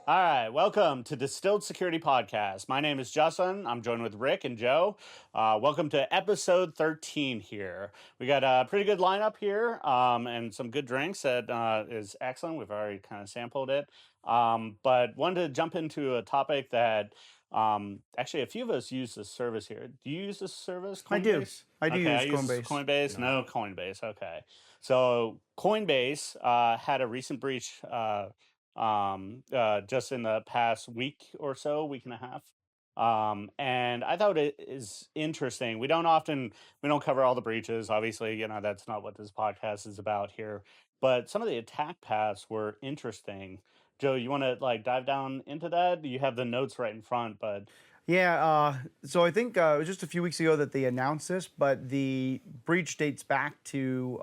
All right, welcome to Distilled Security Podcast. My name is Justin. I'm joined with Rick and Joe. Welcome to episode 13 here. We got a pretty good lineup here and some good drinks that is excellent. We've already kind of sampled it. But wanted to jump into a topic that actually a few of us use this service here. Do you use this service, I do. Coinbase? I do Okay, I use use Coinbase. Coinbase. No, Coinbase. Okay. So Coinbase had a recent breach just in the past week or so, week and a half. And I thought it is interesting. We don't cover all the breaches. Obviously, that's not what this podcast is about here. But some of the attack paths were interesting. Joe, you want to like dive down into that? You have the notes right in front, but Yeah, so I think it was just a few weeks ago that they announced this, but the breach dates back to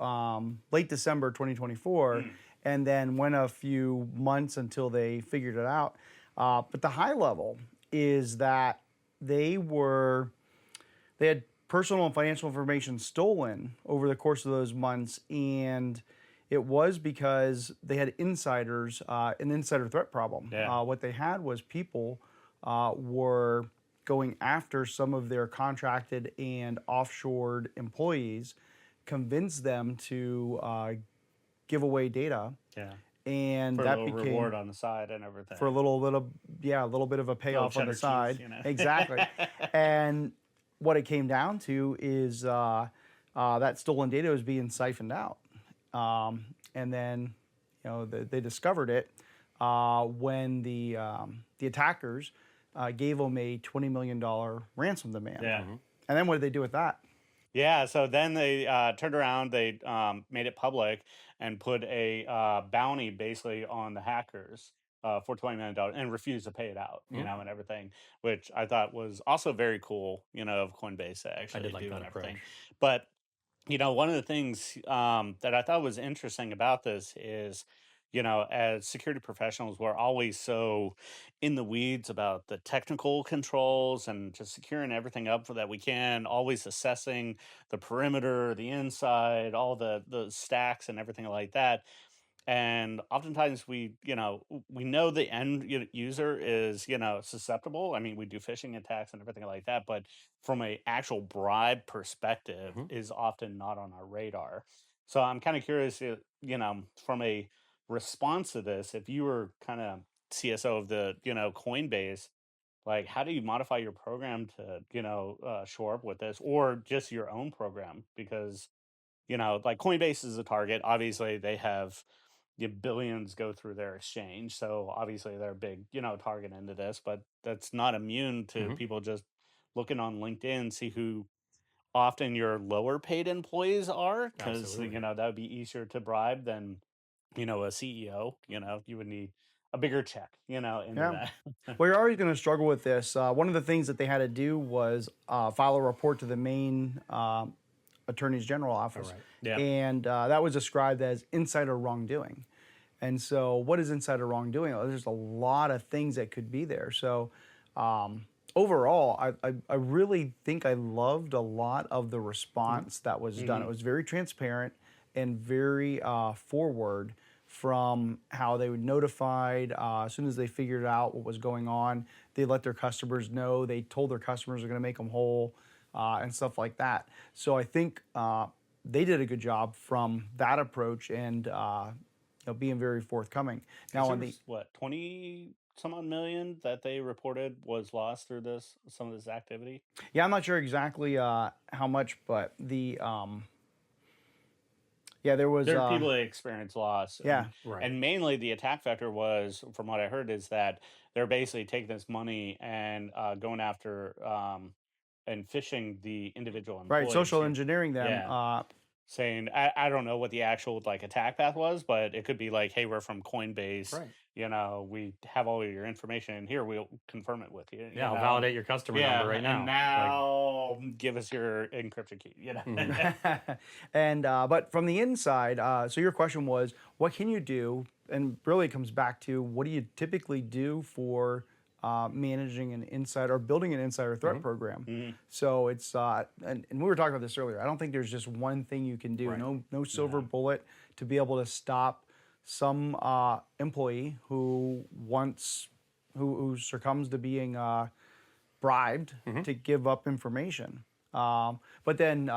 late December 2024, and then went a few months until they figured it out. But the high level is that they had personal and financial information stolen over the course of those months, and it was because they had insiders, an insider threat problem. Yeah. What they had was people were going after some of their contracted and offshored employees, convince them to give away data, yeah, and for a that little became reward on the side and everything. for a little bit of a payoff on cheddar the cheese, side. Exactly. And what it came down to is that stolen data was being siphoned out, and then they discovered it when the attackers gave them a $20 million ransom demand. Yeah. And then what did they do with that? Yeah, so then they turned around, they made it public and put a bounty basically on the hackers for $20 million and refused to pay it out, and everything, which I thought was also very cool, of Coinbase to actually did like do that and everything. approach. But, one of the things that I thought was interesting about this is, as security professionals, we're always so in the weeds about the technical controls and just securing everything up for that we can, always assessing the perimeter, the inside, all the stacks and everything like that. And oftentimes we know the end user is susceptible. I mean, we do phishing attacks and everything like that, but from a actual bribe perspective is often not on our radar. So I'm kind of curious, from a response to this, if you were kind of CSO of the Coinbase, like how do you modify your program to shore up with this, or just your own program? Because like Coinbase is a target. Obviously, they have billions go through their exchange, so obviously they're a big target into this. But that's not immune to people just looking on LinkedIn, see who often your lower paid employees are, because Absolutely. that would be easier to bribe than a CEO. You would need a bigger check into Yeah. that. Well, you're already going to struggle with this. One of the things that they had to do was file a report to the main attorney's general office. All right. Yeah. And that was described as insider wrongdoing. And so, what is insider wrongdoing? There's a lot of things that could be there. So, overall, I really think I loved a lot of the response that was done. It was very transparent and very forward from how they would notified as soon as they figured out what was going on. They let their customers know. They told their customers they're going to make them whole and stuff like that. So I think they did a good job from that approach and being very forthcoming. Now, on the What 20 some odd million that they reported was lost through some of this activity. yeah, I'm not sure exactly how much, but there was There are people that experience loss. yeah. Right. And mainly the attack vector was, from what I heard, is that they're basically taking this money and going after and phishing the individual employees. Right, social engineering them. Yeah. Saying, I don't know what the actual like attack path was, but it could be like, hey, we're from Coinbase. Right. We have all of your information in here. We'll confirm it with you. Yeah, I'll validate your customer number right now. And now give us your encryption key. And but from the inside, so your question was, what can you do? And really it comes back to, what do you typically do for managing an insider or building an insider threat program? So it's and we were talking about this earlier. I don't think there's just one thing you can do. Right. No silver bullet to be able to stop some employee who succumbs to being bribed to give up information. But then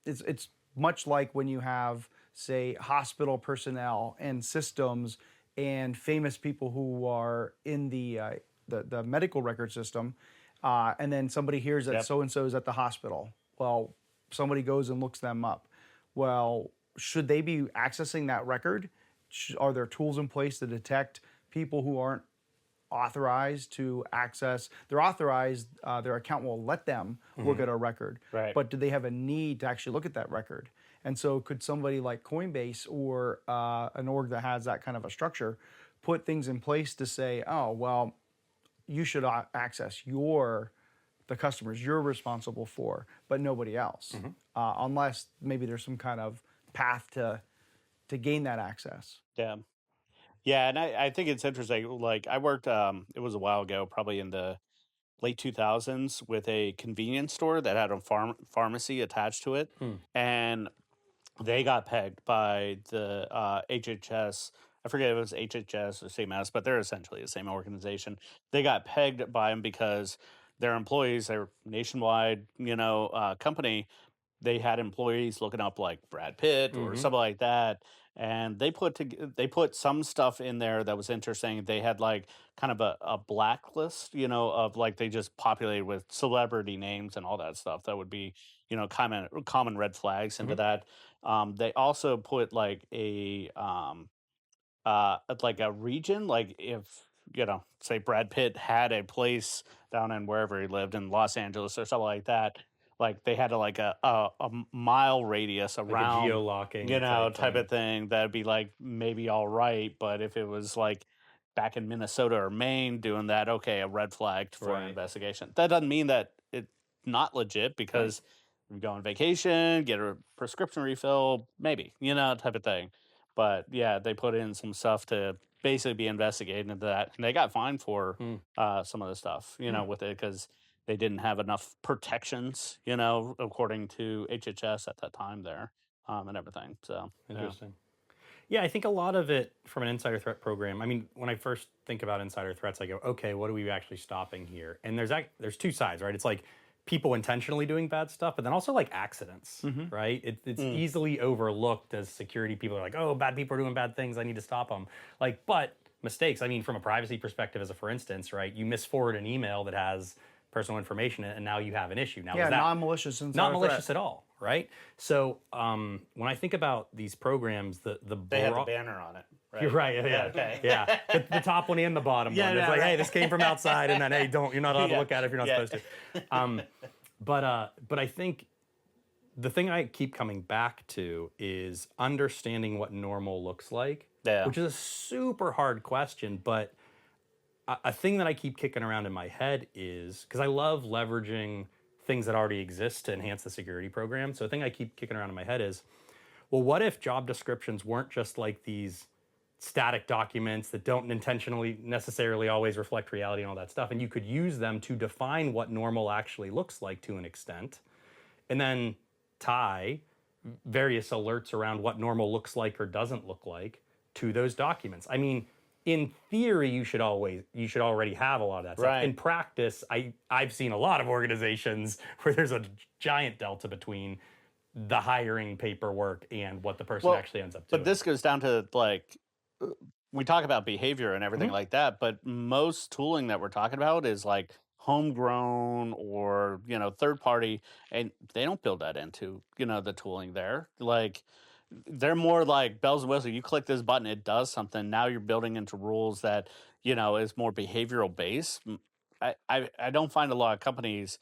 it's much like when you have, say, hospital personnel and systems and famous people who are in the medical record system, and then somebody hears that so and so is at the hospital. Well, somebody goes and looks them up. Well, should they be accessing that record? Are there tools in place to detect people who aren't authorized to access? They're authorized, their account will let them look at a record. Right. But do they have a need to actually look at that record? And so could somebody like Coinbase or an org that has that kind of a structure put things in place to say, oh, well, you should access the customers you're responsible for, but nobody else, unless maybe there's some kind of path to gain that access. Yeah. Yeah, and I think it's interesting. Like I worked, it was a while ago, probably in the late 2000s, with a convenience store that had a pharmacy attached to it, and they got pegged by the HHS. I forget if it was HHS or CMS, but they're essentially the same organization. They got pegged by them because their employees, they're nationwide, company. They had employees looking up like Brad Pitt or something like that, and they put some stuff in there that was interesting. They had like kind of a blacklist, of like they just populated with celebrity names and all that stuff. That would be, common red flags into that. They also put like a region, like if say Brad Pitt had a place down in wherever he lived in Los Angeles or something like that, like they had a mile radius Like a around, geolocking type thing. of thing, that'd be like maybe all right. But if it was like back in Minnesota or Maine doing that, okay, a red flag for an Right. investigation. That doesn't mean that it's not legit, because you go on vacation, get a prescription refill, maybe, type of thing. But yeah, they put in some stuff to basically be investigated into that, and they got fined for some of the stuff, with it, because they didn't have enough protections, according to HHS at that time there, and everything. So Interesting. Yeah, I think a lot of it from an insider threat program. I mean, when I first think about insider threats, I go, okay, what are we actually stopping here? And there's two sides, right? It's like people intentionally doing bad stuff, but then also like accidents, right? It's easily overlooked as security people are like, oh, bad people are doing bad things, I need to stop them. Like, but mistakes, I mean, from a privacy perspective, as a for instance, right? You misforward an email that has personal information and now you have an issue. Now, Yeah, is that non-malicious insider not malicious threat. at all, right? So when I think about these programs, they have the banner on it. Right? You're right. Yeah. Okay. Yeah. The top one and the bottom one. It's like, hey, this came from outside, and then hey, you're not allowed to look at it if you're not supposed to. But I think the thing I keep coming back to is understanding what normal looks like, which is a super hard question. But a thing that I keep kicking around in my head is, because I love leveraging things that already exist to enhance the security program. So a thing I keep kicking around in my head is, well, what if job descriptions weren't just like these static documents that don't intentionally necessarily always reflect reality and all that stuff, and you could use them to define what normal actually looks like to an extent, and then tie various alerts around what normal looks like or doesn't look like to those documents. I mean, in theory, you should already have a lot of that stuff. Right. In practice, I've seen a lot of organizations where there's a giant delta between the hiring paperwork and what the person actually ends up doing. But this goes down to like, we talk about behavior and everything like that, but most tooling that we're talking about is like homegrown or third party, and they don't build that into the tooling there. Like, they're more like bells and whistles. You click this button, it does something. Now you're building into rules that is more behavioral based. I don't find a lot of companies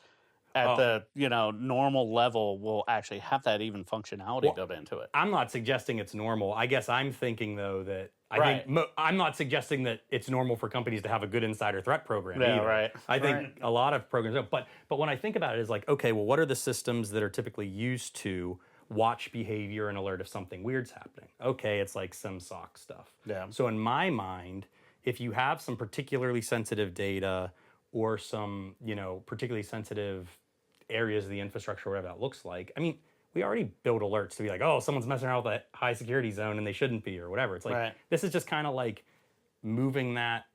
at the normal level will actually have that even functionality built into it. I'm not suggesting it's normal. I guess I'm thinking though that I'm not suggesting that it's normal for companies to have a good insider threat program either. Right. I think a lot of programs don't. But when I think about it, is like, okay, well, what are the systems that are typically used to watch behavior and alert if something weird's happening? Okay, it's like some SOC stuff. Yeah. So in my mind, if you have some particularly sensitive data or some, particularly sensitive areas of the infrastructure, whatever that looks like, I mean, we already build alerts to be like, oh, someone's messing around with a high security zone and they shouldn't be or whatever. It's like, this is just kind of like moving that,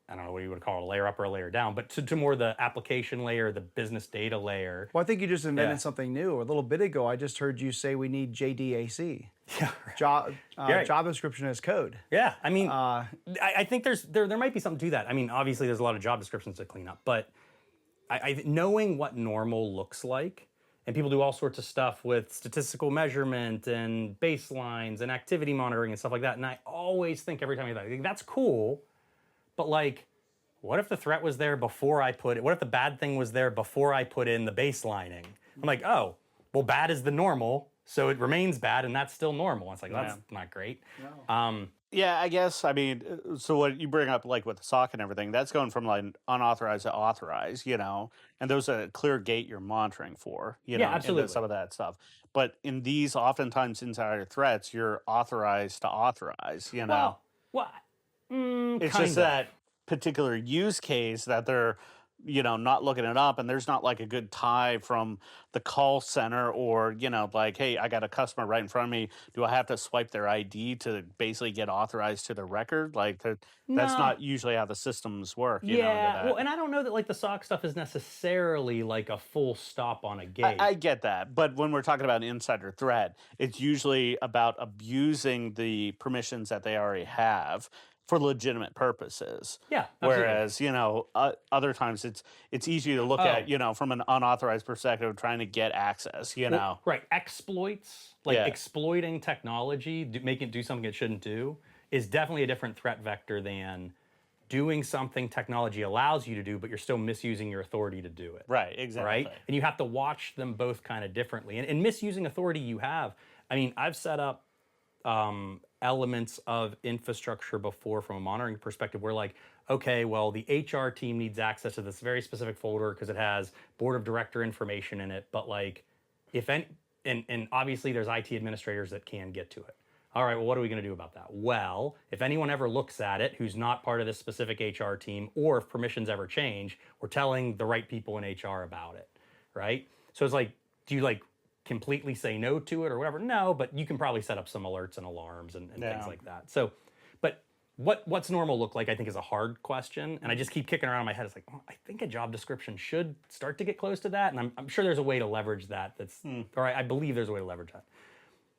I don't know what you would call it, a layer up or a layer down, but to more the application layer, the business data layer. Well, I think you just invented something new. A little bit ago, I just heard you say we need JDAC. Yeah. Job description as code. Yeah, I mean, I think there might be something to that. I mean, obviously there's a lot of job descriptions to clean up, but knowing what normal looks like, and people do all sorts of stuff with statistical measurement and baselines and activity monitoring and stuff like that, and I always think every time I think that's cool, but like, what if the threat was there before I put it? What if the bad thing was there before I put in the baselining? I'm like, oh, well, bad is the normal, so it remains bad, and that's still normal. It's like, that's not great. No. Yeah, I guess, I mean, so what you bring up, like with the SOC and everything, that's going from like unauthorized to authorized, you know, and there's a clear gate you're monitoring for, you know, absolutely. some of that stuff. But in these, oftentimes, insider threats, you're authorized to authorize, you know. It's just that particular use case that they're, you know, not looking it up, and there's not like a good tie from the call center or, you know, like, hey, I got a customer right in front of me. Do I have to swipe their ID to basically get authorized to the record? Like, that's not usually how the systems work. You know, well, and I don't know that like the SOC stuff is necessarily like a full stop on a gate. I get that. But when we're talking about an insider threat, it's usually about abusing the permissions that they already have for legitimate purposes. Yeah, absolutely. Whereas, you know, other times it's easy to look at, you know, from an unauthorized perspective, trying to get access, you know. Right. Exploits, like exploiting technology, making it do something it shouldn't do, is definitely a different threat vector than doing something technology allows you to do, but you're still misusing your authority to do it. Right, exactly. Right? And you have to watch them both kind of differently. And misusing authority you have, I mean, I've set up elements of infrastructure before from a monitoring perspective where like, okay, well, the HR team needs access to this very specific folder because it has board of director information in it. But like, if any, and obviously there's IT administrators that can get to it. All right, well, what are we going to do about that? Well, if anyone ever looks at it who's not part of this specific HR team, or if permissions ever change, we're telling the right people in HR about it, right? So it's like, do you like completely say no to it or whatever? No, but you can probably set up some alerts and alarms and things like that. So, but what's normal look like, I think, is a hard question. And I just keep kicking around in my head. It's like, I think a job description should start to get close to that. And I'm sure there's a way to leverage that. Or I believe there's a way to leverage that.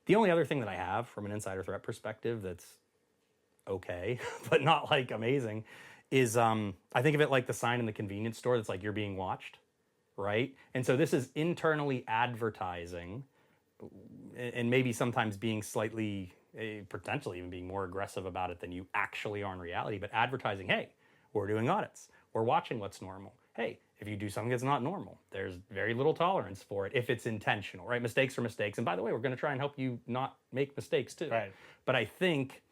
The only other thing that I have from an insider threat perspective that's okay, but not like amazing, is I think of it like the sign in the convenience store that's like, you're being watched. Right? And so this is internally advertising and maybe sometimes being slightly, potentially even being more aggressive about it than you actually are in reality, but advertising, hey, we're doing audits. We're watching what's normal. Hey, if you do something that's not normal, there's very little tolerance for it if it's intentional, right? Mistakes are mistakes. And by the way, we're going to try and help you not make mistakes too. Right. But I think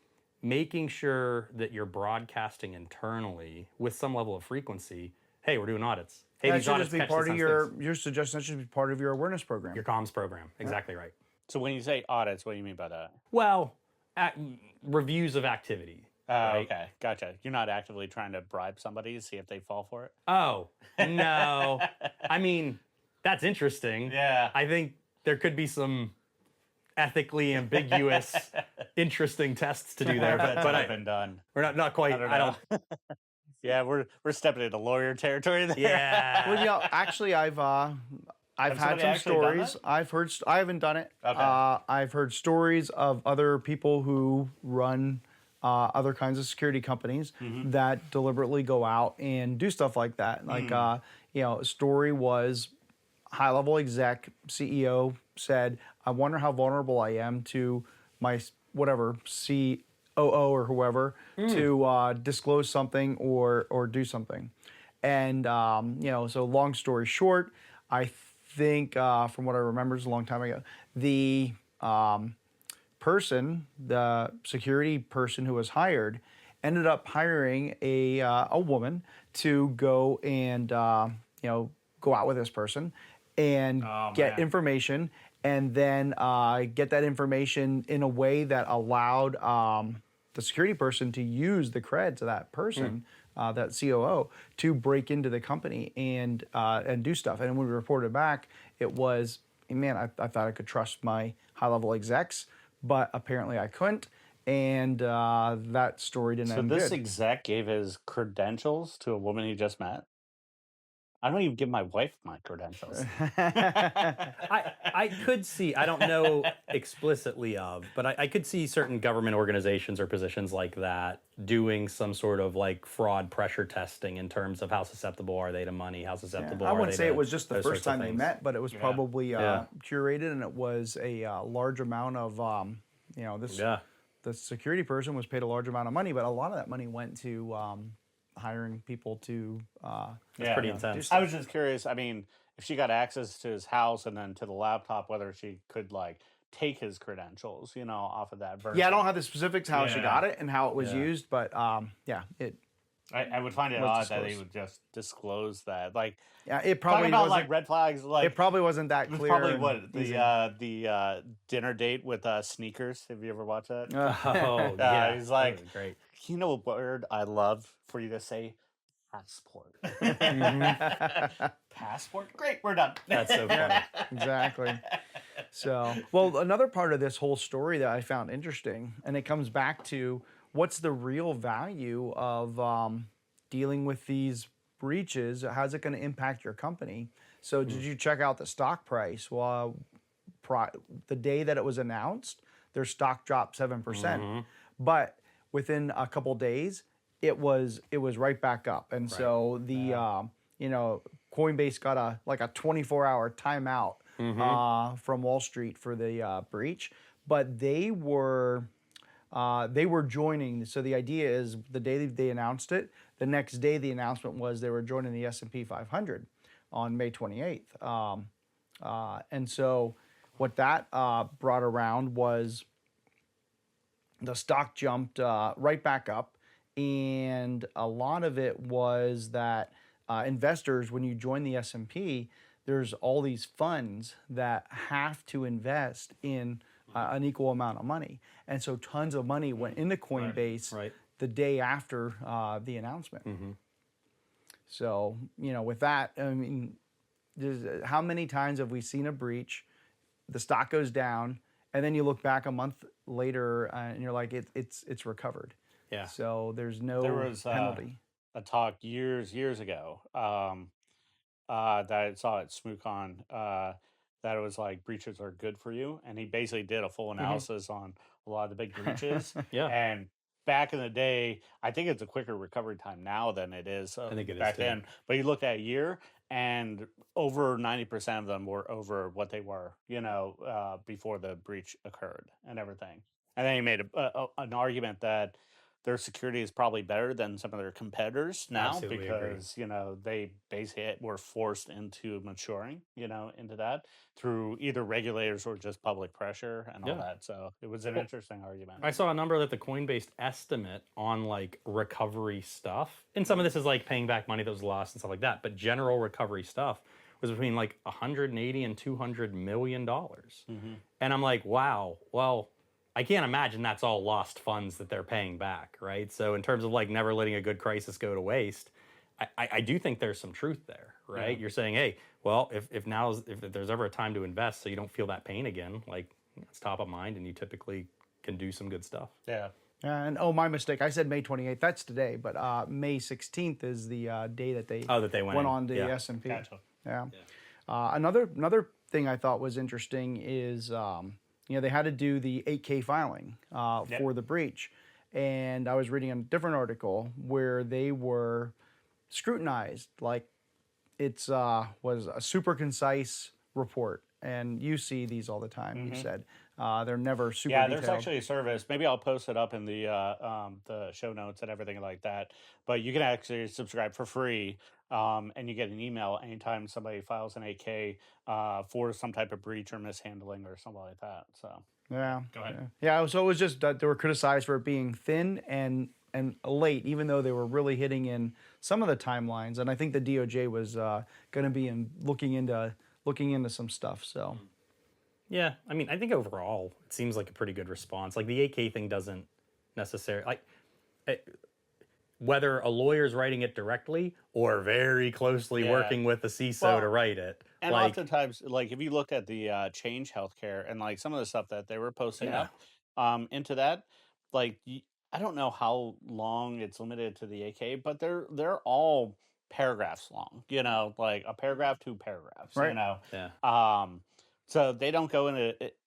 making sure that you're broadcasting internally with some level of frequency, hey, we're doing audits. Hey, that should just be part of your suggestion. That should be part of your awareness program. Your comms program. Exactly right. So when you say audits, what do you mean by that? Well, reviews of activity. Right? Okay, gotcha. You're not actively trying to bribe somebody to see if they fall for it? Oh, no. I mean, that's interesting. Yeah. I think there could be some ethically ambiguous, interesting tests to do there. But I've been done. We're not quite. I don't. Yeah, we're stepping into lawyer territory there. Yeah. Well, you know, actually, I've had some stories. I haven't done it. Okay. I've heard stories of other people who run other kinds of security companies that deliberately go out and do stuff like that. Like, you know, a story was high-level exec, CEO said, I wonder how vulnerable I am to my whatever COO or whoever to disclose something or do something. And, you know, so long story short, I think from what I remember, it's a long time ago, the the security person who was hired, ended up hiring a woman to go and, you know, go out with this person and get information, and then get that information in a way that allowed the security person to use the creds of that person, that COO, to break into the company and do stuff. And when we reported back, it was man, I thought I could trust my high-level execs, but apparently I couldn't, and that story didn't So end this good. exec gave his credentials to a woman he just met. I don't even give my wife my credentials. I could see, I don't know explicitly of, but I could see certain government organizations or positions like that doing some sort of like fraud pressure testing in terms of how susceptible are they to money, how susceptible I are wouldn't they say to it was just the those first sorts of time they things. met, but it was probably Yeah. curated, and it was a large amount of, this Yeah. the security person was paid a large amount of money, but a lot of that money went to hiring people to. That's pretty intense. I was just curious. I mean, if she got access to his house and then to the laptop, whether she could like take his credentials, off of that version. Yeah, I don't have the specifics how she got it and how it was Yeah. used, but it. I would find it was odd that they disclosed. would just disclose that. Like, Yeah, it talking probably about wasn't. like red flags. Like, It probably wasn't that it was clear. probably and what easy. the dinner date with sneakers. Have you ever watched that? Oh, yeah. He's like, That was great. you know a word I love for you to say? Passport. Passport? Great, we're done. That's so funny. Exactly. So, well, another part of this whole story that I found interesting, and it comes back to what's the real value of dealing with these breaches? How's it going to impact your company? So, did you check out the stock price? Well, the day that it was announced, their stock dropped 7%, but within a couple days, it was right back up, and so the Coinbase got a 24-hour timeout from Wall Street for the breach, but they were joining. So the idea is the day they announced it, the next day the announcement was they were joining the S&P 500 on May 28th, and so what that brought around was the stock jumped right back up. And a lot of it was that investors, when you join the S&P, there's all these funds that have to invest in an equal amount of money. And so tons of money went into Coinbase the day after the announcement. So, with that, I mean, how many times have we seen a breach, the stock goes down, and then you look back a month later and you're like, it's recovered. Yeah. So there's no There was penalty. a talk years ago that I saw at SmookCon that it was like breaches are good for you, and he basically did a full analysis on a lot of the big breaches. Yeah. And back in the day, I think it's a quicker recovery time now than it is I think it is back too. then. But you look at a year, and over 90% of them were over what they were, before the breach occurred and everything. And then he made an argument that their security is probably better than some of their competitors now. Absolutely agree. Because they basically were forced into maturing into that through either regulators or just public pressure and all that. So it was an interesting argument. I saw a number that the Coinbase estimate on like recovery stuff, and some of this is like paying back money that was lost and stuff like that, but general recovery stuff was between like 180 and 200 million dollars. And I'm like, wow, well, I can't imagine that's all lost funds that they're paying back, right? So in terms of like never letting a good crisis go to waste, I do think there's some truth there, right? Yeah. You're saying, hey, well, if there's ever a time to invest so you don't feel that pain again, like it's top of mind and you typically can do some good stuff. Yeah. And my mistake. I said May 28th. That's today, but May 16th is the day that they went on to the S&P. Gotcha. Yeah. Another thing I thought was interesting is they had to do the 8K filing for the breach, and I was reading a different article where they were scrutinized like it's was a super concise report, and you see these all the time. You said they're never super detailed. There's actually a service. Maybe I'll post it up in the show notes and everything like that. But you can actually subscribe for free, and you get an email anytime somebody files an 8K for some type of breach or mishandling or something like that. So yeah, go ahead. Yeah, so it was just that they were criticized for it being thin and late, even though they were really hitting in some of the timelines. And I think the DOJ was going to be looking into some stuff. So. Yeah, I mean, I think overall it seems like a pretty good response. Like the 8K thing doesn't necessarily whether a lawyer's writing it directly or very closely working with the CISO to write it. And oftentimes, like if you look at the Change Healthcare and like some of the stuff that they were posting up into that, like I don't know how long it's limited to the AK, but they're all paragraphs long. You know, like a paragraph, 2 paragraphs. Right. You know. Yeah. So they don't go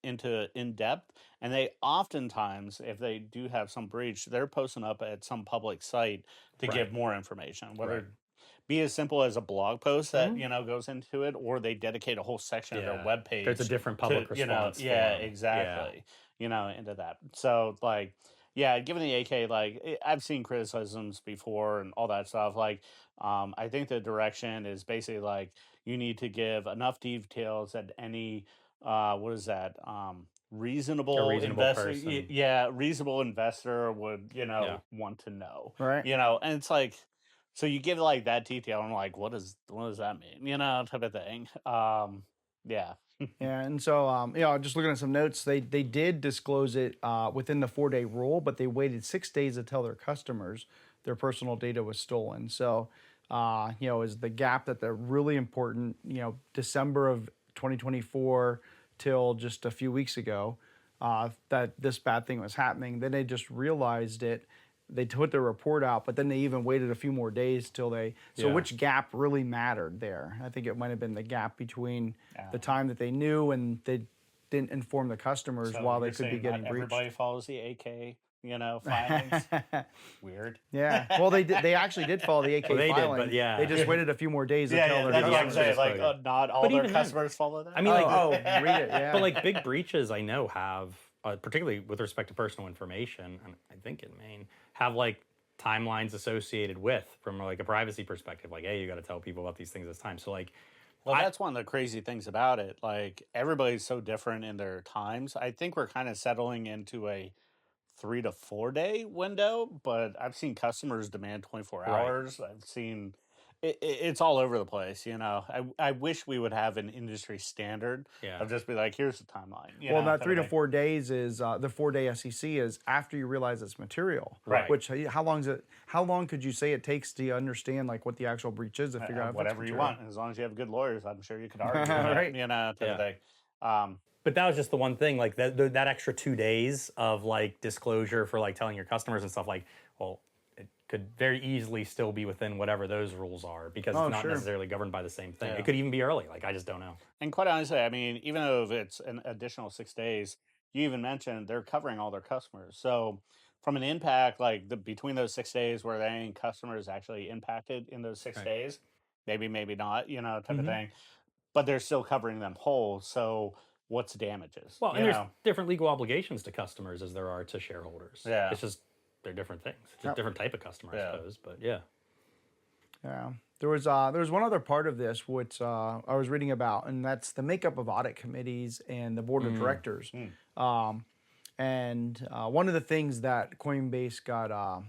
into in depth, and they oftentimes, if they do have some breach, they're posting up at some public site to give more information, whether it be as simple as a blog post that goes into it, or they dedicate a whole section of their webpage. There's a different public response. Exactly. Into that. So like, given the AK, like I've seen criticisms before and all that stuff. Like, I think the direction is basically like you need to give enough details that any what is that reasonable investor, person. reasonable investor would want to know, right? And it's like, so you give like that detail, and like, what does that mean, type of thing. Yeah, and so just looking at some notes, they did disclose it within the 4-day rule, but they waited 6 days to tell their customers their personal data was stolen. So is the gap that they're really important. December of 2024 till just a few weeks ago, that this bad thing was happening. Then they just realized it. They put their report out, but then they even waited a few more days till they. So which gap really mattered there? I think it might have been the gap between the time that they knew and they didn't inform the customers while they could be getting breached. Everybody follows the AK. Filings. Weird. Yeah. Well, they actually did follow the AK filing. But they just waited a few more days to tell their customers. That's what I'm saying. Like, not all their customers follow that. I mean, read it. Yeah. But like big breaches, I know have, particularly with respect to personal information, and I think in Maine, have like timelines associated with, from like a privacy perspective. Like, hey, you got to tell people about these things this time. So like. Well, that's one of the crazy things about it. Like, everybody's so different in their times. I think we're kind of settling into a 3 to 4 day window, but I've seen customers demand 24 hours. I've seen it's all over the place. I wish we would have an industry standard of just be like, here's the timeline. Well, that 3 to 4 days is the 4-day SEC is after you realize it's material. Right. Which how long could you say it takes to understand like what the actual breach is to figure out whatever you want, as long as you have good lawyers, I'm sure you could argue. Right. Type of thing. But that was just the one thing, like that extra 2 days of like disclosure for like telling your customers and stuff, like, well, it could very easily still be within whatever those rules are, because it's not necessarily governed by the same thing. It could even be early. Like, I just don't know. And quite honestly, I mean, even though if it's an additional 6 days, you even mentioned they're covering all their customers. So from an impact, like between those 6 days, were there any customers actually impacted in those 6 days? Maybe not, type of thing. But they're still covering them whole. So what's damages? Well, and there's different legal obligations to customers as there are to shareholders. Yeah. It's just, they're different things. It's a different type of customer, I suppose. But yeah. There was one other part of this which I was reading about, and that's the makeup of audit committees and the board of directors. And one of the things that Coinbase got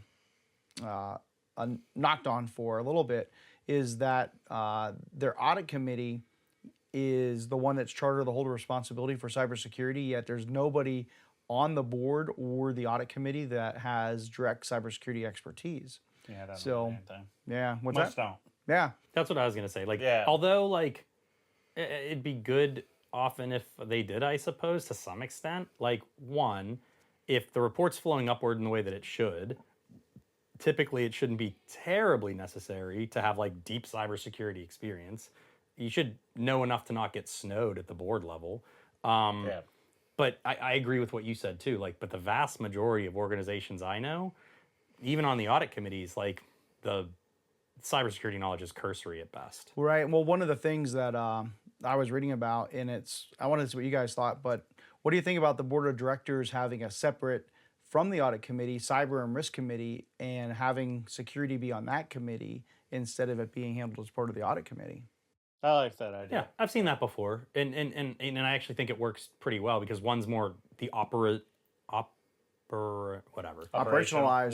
knocked on for a little bit is that their audit committee is the one that's chartered to hold the responsibility for cybersecurity, yet there's nobody on the board or the audit committee that has direct cybersecurity expertise. Yeah, that's what's Most that? don't. Yeah. That's what I was going to say. Like, although, like, it'd be good often if they did, I suppose, to some extent. Like, one, if the report's flowing upward in the way that it should, typically it shouldn't be terribly necessary to have, like, deep cybersecurity experience. You should know enough to not get snowed at the board level. But I agree with what you said too. Like, but the vast majority of organizations I know, even on the audit committees, like the cybersecurity knowledge is cursory at best. Right. Well, one of the things that I was reading about, and I wanted to see what you guys thought, but what do you think about the board of directors having a separate from the audit committee, cyber and risk committee, and having security be on that committee instead of it being handled as part of the audit committee? I like that idea. Yeah, I've seen that before, and I actually think it works pretty well, because one's more the operationalized.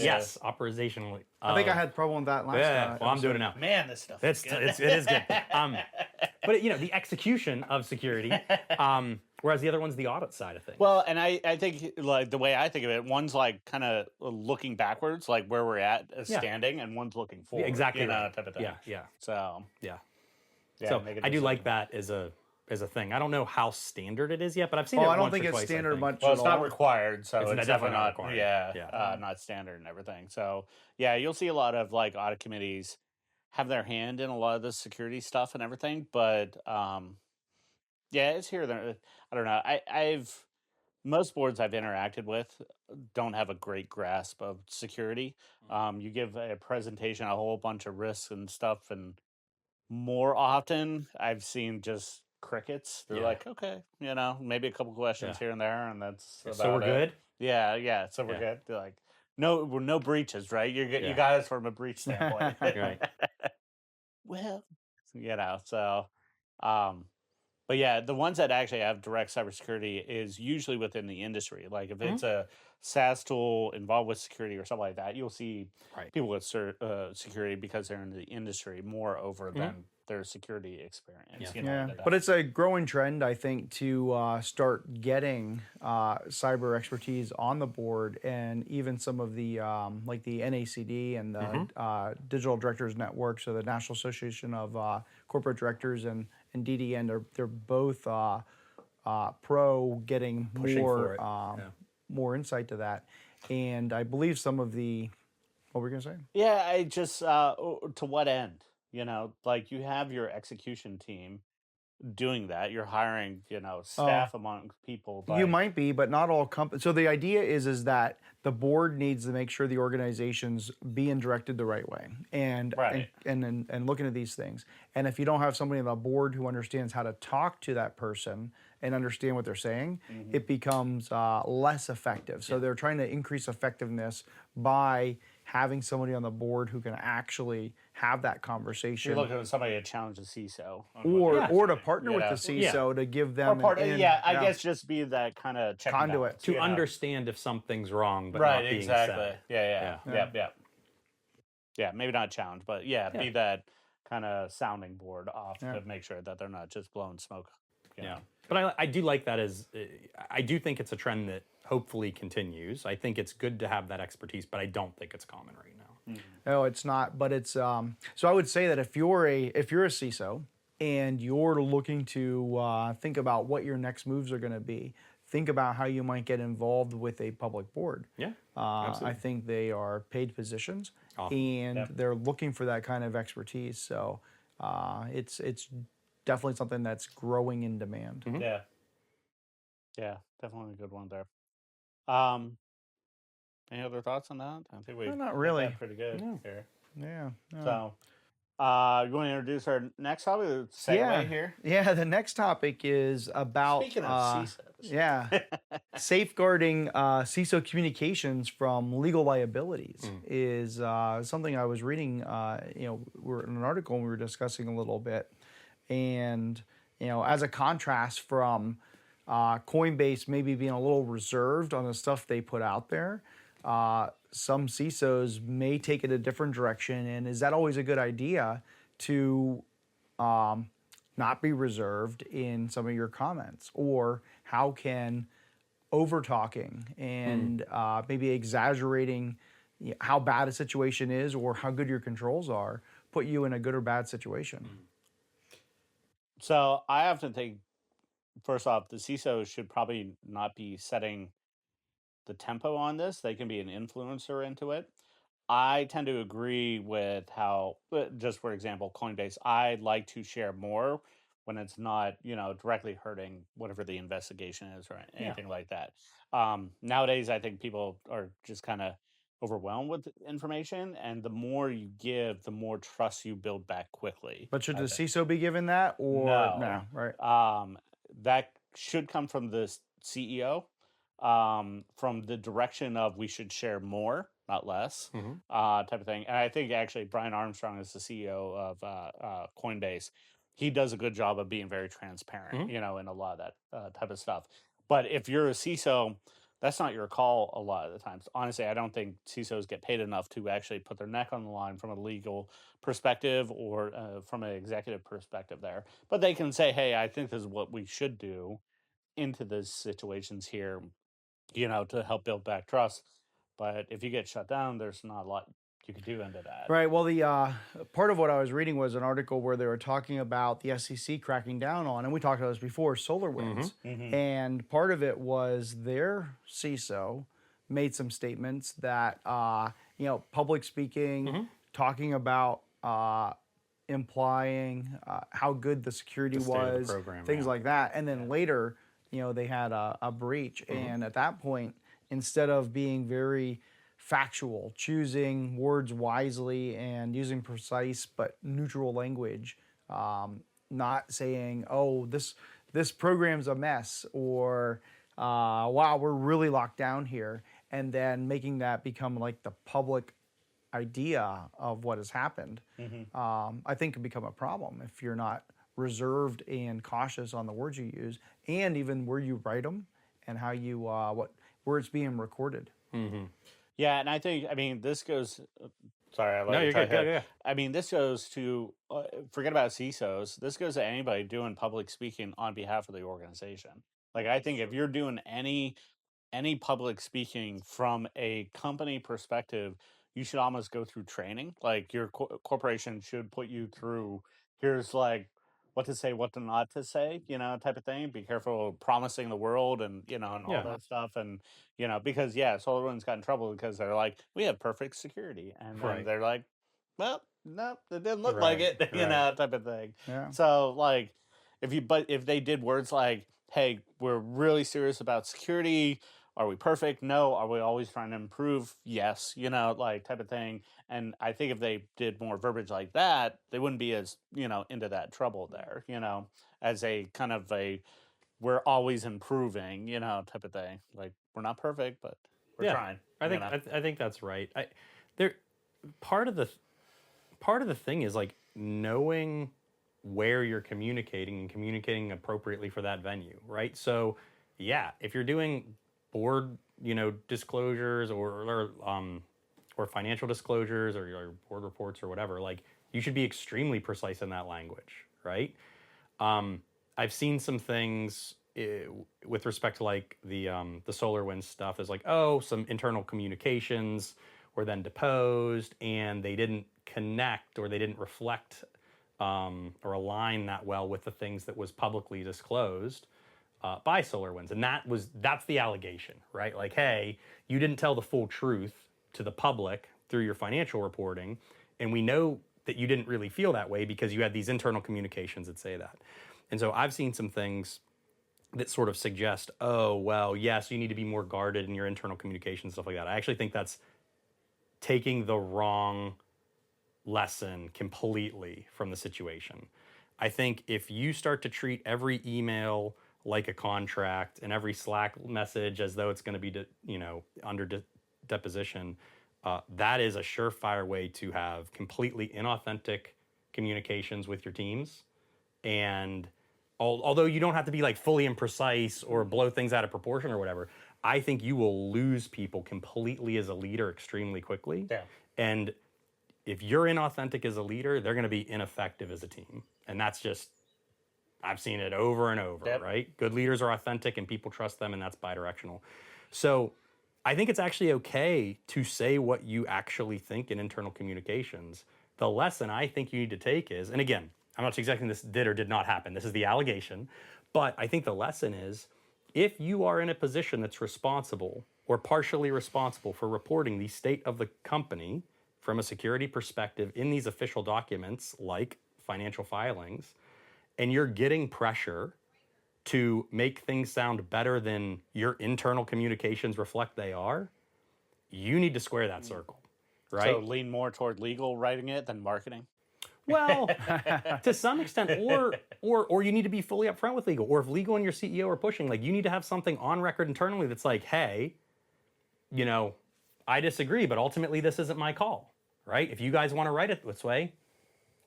Yes, operationally. I think I had problem with that last time. Well, I'm doing it now. Man, this stuff it is good. But the execution of security, Whereas the other one's the audit side of things. Well, and I think, like, the way I think of it, one's like kind of looking backwards, like where we're at standing, and one's looking forward. Exactly you know, right. type of thing. Yeah. So so I do like that as a thing. I don't know how standard it is yet, but I've seen it. I don't once think or it's twice, standard much. Well, it's not required, so it's definitely not required. not standard and everything. So you'll see a lot of like audit committees have their hand in a lot of the security stuff and everything, but it's here or there. I don't know. I've most boards I've interacted with don't have a great grasp of security. You give a presentation, a whole bunch of risks and stuff, and more often I've seen just crickets. They're like, okay, maybe a couple questions here and there, and that's about so we're good. Yeah. So we're good. They're like, no breaches, right? You got us from a breach standpoint, Right? Well, so, but yeah, the ones that actually have direct cybersecurity is usually within the industry. Like if it's a SaaS tool involved with security or something like that, you'll see people with security because they're in the industry more over than their security experience. But it's a growing trend, I think, to start getting cyber expertise on the board, and even some of the like the NACD and the Digital Directors Network, so the National Association of Corporate Directors and DDN, they're both pro getting more insight to that, and I believe some of the what were we gonna say? Yeah, I just to what end? Like you have your execution team doing that. You're hiring, staff among people. You might be, but not all companies. So the idea is that the board needs to make sure the organization's being directed the right way, and looking at these things. And if you don't have somebody on the board who understands how to talk to that person and understand what they're saying, it becomes less effective. So they're trying to increase effectiveness by having somebody on the board who can actually have that conversation. You're looking at somebody to challenge the CISO. Or to partner with the CISO to give them I guess just be that kind of conduit. To understand if something's wrong, but not being said. Yeah, maybe not challenge, but be that kind of sounding board off to make sure that they're not just blowing smoke. But I do like that I do think it's a trend that hopefully continues. I think it's good to have that expertise, but I don't think it's common right now. No, it's not. But it's so I would say that if you're a CISO and you're looking to think about what your next moves are going to be, think about how you might get involved with a public board. Yeah, I think they are paid positions, and they're looking for that kind of expertise. So it's definitely something that's growing in demand. Yeah, definitely a good one there. Any other thoughts on that? I think we not really. Pretty good here. Yeah. No. So, you want to introduce our next topic? Segue here. Yeah. The next topic is about speaking of CISOs. Yeah, safeguarding CISO communications from legal liabilities is something I was reading. We're in an article and we were discussing a little bit, and as a contrast from Coinbase maybe being a little reserved on the stuff they put out there. Some CISOs may take it a different direction, and is that always a good idea to not be reserved in some of your comments? Or how can over-talking and maybe exaggerating how bad a situation is or how good your controls are put you in a good or bad situation? So I often think, first off, the CISO should probably not be setting the tempo on this. They can be an influencer into it. I tend to agree with how, just for example, Coinbase, I like to share more when it's not, directly hurting whatever the investigation is or anything like that. Nowadays, I think people are just kind of overwhelmed with information, and the more you give, the more trust you build back quickly. But should the CISO be given that, or no? Right. That should come from the CEO, from the direction of we should share more, not less, type of thing. And I think actually Brian Armstrong is the CEO of Coinbase. He does a good job of being very transparent, in a lot of that type of stuff. But if you're a CISO, that's not your call a lot of the times. Honestly, I don't think CISOs get paid enough to actually put their neck on the line from a legal perspective or from an executive perspective there. But they can say, hey, I think this is what we should do. into those situations here, to help build back trust. But if you get shut down, there's not a lot you could do into that. Right. Well, the part of what I was reading was an article where they were talking about the SEC cracking down on, and we talked about this before, SolarWinds. And part of it was their CISO made some statements that, public speaking, talking about implying how good the security was, program, things like that. And then later, they had a breach. And at that point, instead of being very factual, choosing words wisely and using precise but neutral language, not saying, "Oh, this program's a mess," or "Wow, we're really locked down here," and then making that become like the public idea of what has happened. I think can become a problem if you're not reserved and cautious on the words you use, and even where you write them and how you where it's being recorded. Yeah, and I mean, this goes. Sorry, I No, you're good. Yeah. I mean, this goes to forget about CISOs. This goes to anybody doing public speaking on behalf of the organization. Like, I think if you're doing any public speaking from a company perspective, you should almost go through training. Like, your corporation should put you through. Here's like what to say, what to not to say, type of thing. Be careful of promising the world and and all that stuff. And because SolarWinds got in trouble because they're like, we have perfect security, and then they're like, well, no, it didn't look like it, type of thing. Yeah. So like, if they did words like, hey, we're really serious about security. Are we perfect? No. Are we always trying to improve? Yes. Like, type of thing. And I think if they did more verbiage like that, they wouldn't be as, into that trouble there, as a kind of we're always improving, type of thing. Like, we're not perfect, but we're trying. I think that's right. Part of the thing is like knowing where you're communicating and communicating appropriately for that venue, right? So, if you're doing board, disclosures or financial disclosures or your board reports or whatever, like, you should be extremely precise in that language, right? I've seen some things with respect to like the SolarWinds stuff is like, some internal communications were then deposed and they didn't connect or they didn't reflect or align that well with the things that was publicly disclosed by SolarWinds. And that's the allegation, right? Like, hey, you didn't tell the full truth to the public through your financial reporting, and we know that you didn't really feel that way because you had these internal communications that say that. And so I've seen some things that sort of suggest, yes, you need to be more guarded in your internal communications, stuff like that. I actually think that's taking the wrong lesson completely from the situation. I think if you start to treat every email like a contract and every Slack message as though it's going to be, under deposition, that is a surefire way to have completely inauthentic communications with your teams. And although you don't have to be like fully imprecise or blow things out of proportion or whatever, I think you will lose people completely as a leader extremely quickly. Yeah. And if you're inauthentic as a leader, they're going to be ineffective as a team. And that's just, I've seen it over and over, right? Good leaders are authentic and people trust them, and that's bidirectional. So I think it's actually okay to say what you actually think in internal communications. The lesson I think you need to take is, and again, I'm not suggesting this did or did not happen. This is the allegation. But I think the lesson is, if you are in a position that's responsible or partially responsible for reporting the state of the company from a security perspective in these official documents like financial filings, and you're getting pressure to make things sound better than your internal communications reflect they are, you need to square that circle, right? So lean more toward legal writing it than marketing? Well, to some extent, or you need to be fully upfront with legal, or if legal and your CEO are pushing, like, you need to have something on record internally that's like, hey, I disagree, but ultimately this isn't my call, right? If you guys want to write it this way,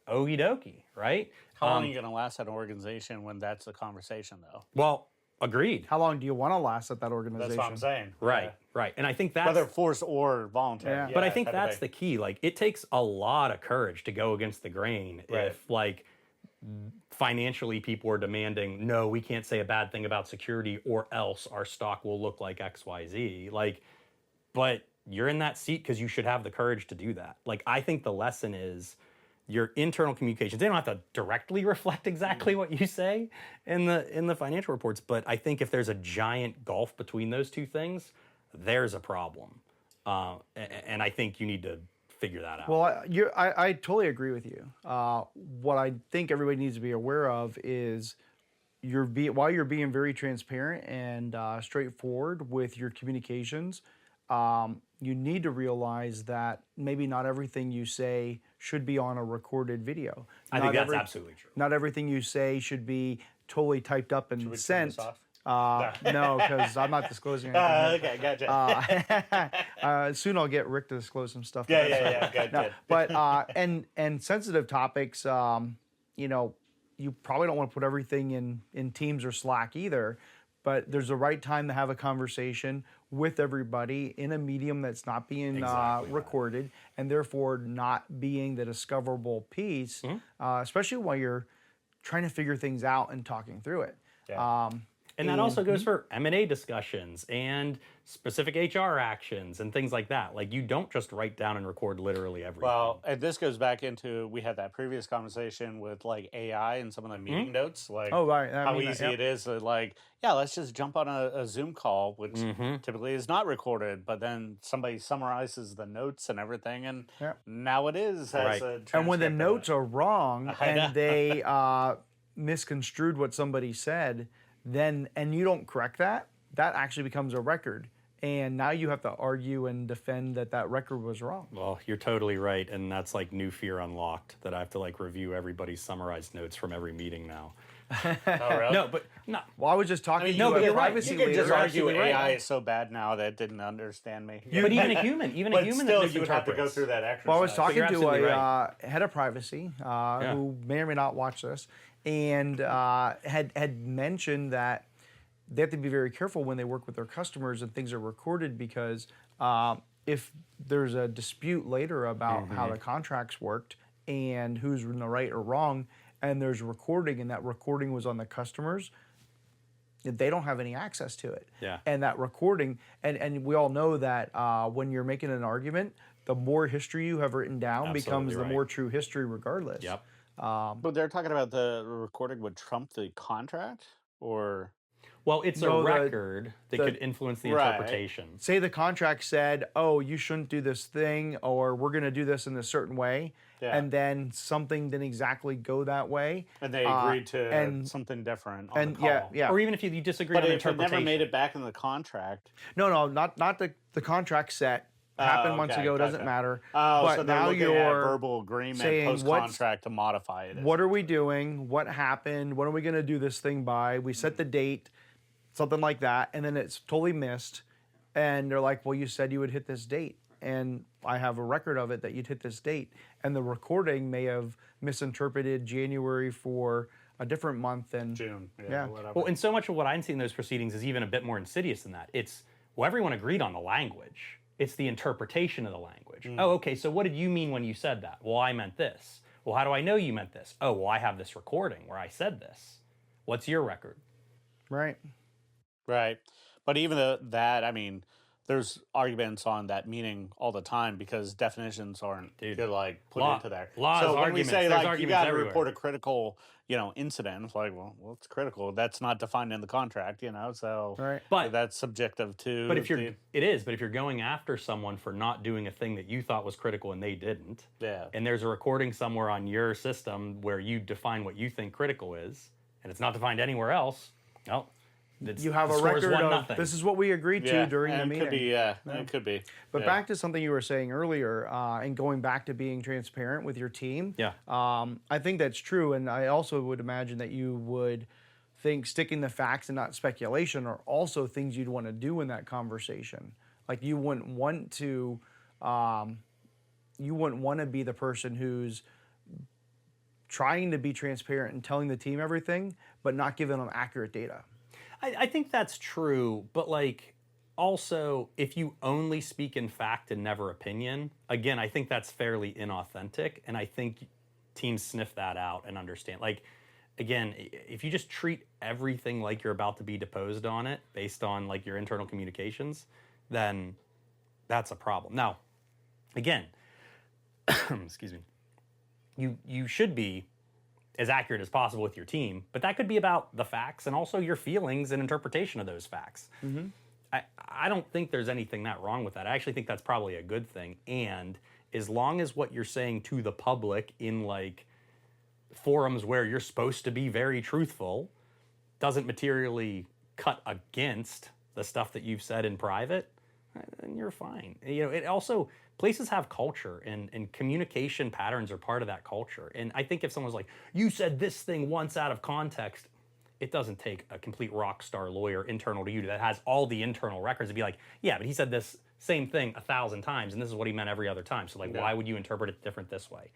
okie dokie, right? How long are you going to last at an organization when that's the conversation, though? Well, agreed. How long do you want to last at that organization? That's what I'm saying. Right, right. And I think that's... whether forced or voluntary. But I think that's the key. Like, it takes a lot of courage to go against the grain if, like, financially people are demanding, no, we can't say a bad thing about security or else our stock will look like XYZ. Like, but you're in that seat because you should have the courage to do that. Like, I think the lesson is your internal communications. They don't have to directly reflect exactly what you say in the financial reports, but I think if there's a giant gulf between those two things, there's a problem. And I think you need to figure that out. Well, I totally agree with you. What I think everybody needs to be aware of is while you're being very transparent and straightforward with your communications, you need to realize that maybe not everything you say should be on a recorded video. I think that's absolutely true. Not everything you say should be totally typed up and sent. No, because I'm not disclosing anything. Okay, gotcha. Soon I'll get Rick to disclose some stuff. Yeah. Good. But and sensitive topics, you know, you probably don't want to put everything in Teams or Slack either. But there's the right time to have a conversation with everybody in a medium that's not being recorded, and therefore not being the discoverable piece, especially while you're trying to figure things out and talking through it. Yeah. And that also goes for M&A discussions and specific HR actions and things like that. Like, you don't just write down and record literally everything. Well, and this goes back into, we had that previous conversation with like AI and some of the meeting notes, like how easy it is to like, let's just jump on a Zoom call, which typically is not recorded, but then somebody summarizes the notes and everything, and now it is. And when the notes are wrong and they misconstrued what somebody said, and you don't correct that actually becomes a record. And now you have to argue and defend that record was wrong. Well, you're totally right. And that's like new fear unlocked, that I have to like review everybody's summarized notes from every meeting now. Oh, really? No, but no. Well, I was just talking to but a you're privacy right. You can leader. just argue absolutely AI right. is so bad now that it didn't understand me. But even a human, but still, that you would have to go misinterprets. through that exercise. Well, I was talking you're to absolutely a head of privacy who may or may not watch this, and had mentioned that they have to be very careful when they work with their customers and things are recorded, because if there's a dispute later about how the contracts worked and who's in the right or wrong, and there's recording and that recording was on the customers, they don't have any access to it. Yeah. And that recording, and we all know that when you're making an argument, the more history you have written down becomes the more true history regardless. Yep. But they're talking about the recording would trump the contract, or... Well, it's a record that could influence the interpretation. Say the contract said, oh, you shouldn't do this thing, or we're going to do this in a certain way, and then something didn't exactly go that way. And they agreed to something different on the call. Yeah. Or even if you disagree on But if it interpretation. never made it back in the contract... No, not the contract set. Happened months ago, doesn't matter. Oh, but so they're now looking you're at verbal agreement post-contract to modify it. What are we doing? What happened? When are we going to do this thing by? We set the date, something like that, and then it's totally missed. And they're like, well, you said you would hit this date. And I have a record of it that you'd hit this date. And the recording may have misinterpreted January for a different month than June. Whatever. Well, and so much of what I'm seeing in those proceedings is even a bit more insidious than that. It's, well, everyone agreed on the language. It's the interpretation of the language. Oh, okay, so what did you mean when you said that? Well, I meant this. Well, how do I know you meant this? Oh, well, I have this recording where I said this. What's your record? Right. But even that, I mean, there's arguments on that meaning all the time because definitions aren't like put into there. So when we say like you got to report a critical, incident, it's like, well, it's critical. That's not defined in the contract, So but that's subjective too. But if you're going after someone for not doing a thing that you thought was critical and they didn't, and there's a recording somewhere on your system where you define what you think critical is, and it's not defined anywhere else, well. You have a record of this is what we agreed to during the meeting. It could be. But back to something you were saying earlier, and going back to being transparent with your team. I think that's true, and I also would imagine that you would think sticking the facts and not speculation are also things you'd want to do in that conversation. Like you wouldn't want to be the person who's trying to be transparent and telling the team everything, but not giving them accurate data. I think that's true, but like also if you only speak in fact and never opinion, again, I think that's fairly inauthentic, and I think teams sniff that out and understand. Like, again, if you just treat everything like you're about to be deposed on it based on like your internal communications, then that's a problem. Now, again, excuse me, you should be as accurate as possible with your team, but that could be about the facts and also your feelings and interpretation of those facts. I don't think there's anything that wrong with that. I actually think that's probably a good thing. And as long as what you're saying to the public in like forums where you're supposed to be very truthful doesn't materially cut against the stuff that you've said in private, then you're fine. You know, it also, places have culture and communication patterns are part of that culture. And I think if someone's like, you said this thing once out of context, it doesn't take a complete rock star lawyer internal to you that has all the internal records to be like, yeah, but he said this same thing 1,000 times and this is what he meant every other time. So like, why would you interpret it different this way?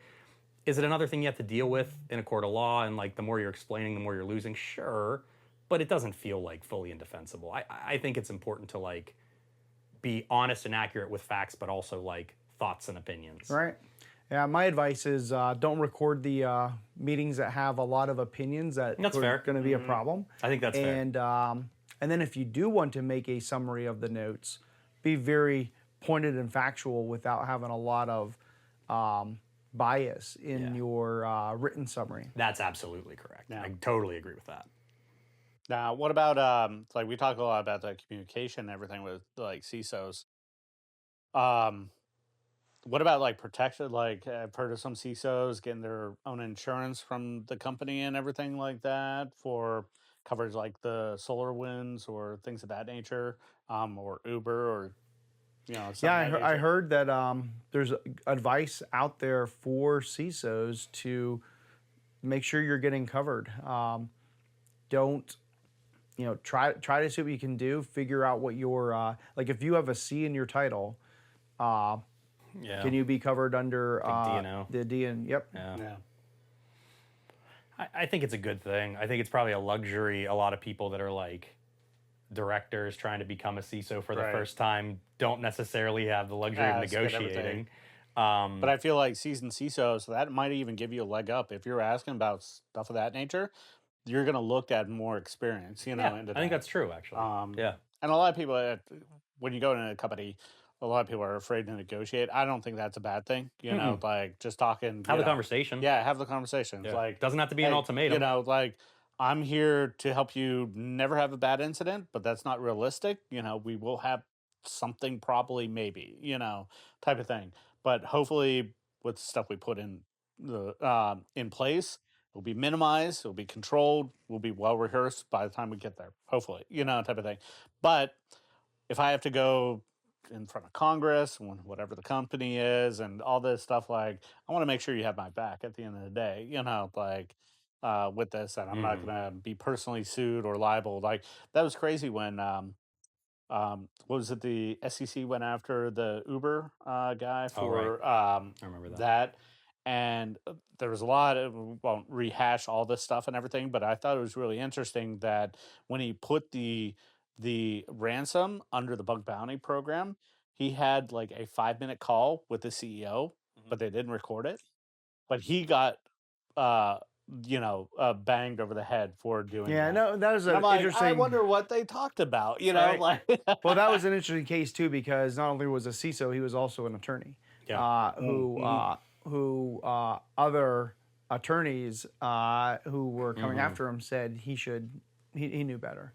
Is it another thing you have to deal with in a court of law? And like, the more you're explaining, the more you're losing? Sure, but it doesn't feel like fully indefensible. I think it's important to like be honest and accurate with facts, but also like thoughts and opinions. Right. Yeah, my advice is don't record the meetings that have a lot of opinions that are going to be a problem. I think that's fair. And then if you do want to make a summary of the notes, be very pointed and factual without having a lot of bias in your written summary. That's absolutely correct. Yeah. I totally agree with that. Now, what about like we talk a lot about the communication and everything with like CISOs. What about like protection? Like I've heard of some CISOs getting their own insurance from the company and everything like that for coverage like the SolarWinds or things of that nature, or Uber or I heard that there's advice out there for CISOs to make sure you're getting covered. Don't try to see what you can do. Figure out what your like if you have a C in your title. Can you be covered under DNO? The DN? Yep. Yeah. I think it's a good thing. I think it's probably a luxury a lot of people that are like directors trying to become a CISO for the first time don't necessarily have the luxury of negotiating. But I feel like seasoned CISOs, that might even give you a leg up. If you're asking about stuff of that nature, you're going to look at more experience, into I think that's true, actually. And a lot of people, when you go into a company, a lot of people are afraid to negotiate. I don't think that's a bad thing. Like just talking. Have the conversation. Yeah, have the conversation. Yeah. Like doesn't have to be an ultimatum. Like I'm here to help you never have a bad incident, but that's not realistic. We will have something probably, maybe, type of thing. But hopefully, with the stuff we put in place, it will be minimized. It will be controlled. We'll be well rehearsed by the time we get there. Hopefully, type of thing. But if I have to go in front of Congress, whatever the company is, and all this stuff, like I want to make sure you have my back at the end of the day. With this, and I'm not going to be personally sued or liable. Like that was crazy when what was it? The SEC went after the Uber guy for I remember that. And there was a lot of, won't rehash all this stuff and everything, but I thought it was really interesting that when he put the ransom under the bug bounty program, he had like a 5-minute call with the CEO, but they didn't record it. But he got banged over the head for doing that. Yeah, no, that was interesting. I wonder what they talked about, Well, that was an interesting case too, because not only was a CISO, he was also an attorney. Who other attorneys who were coming after him said he knew better,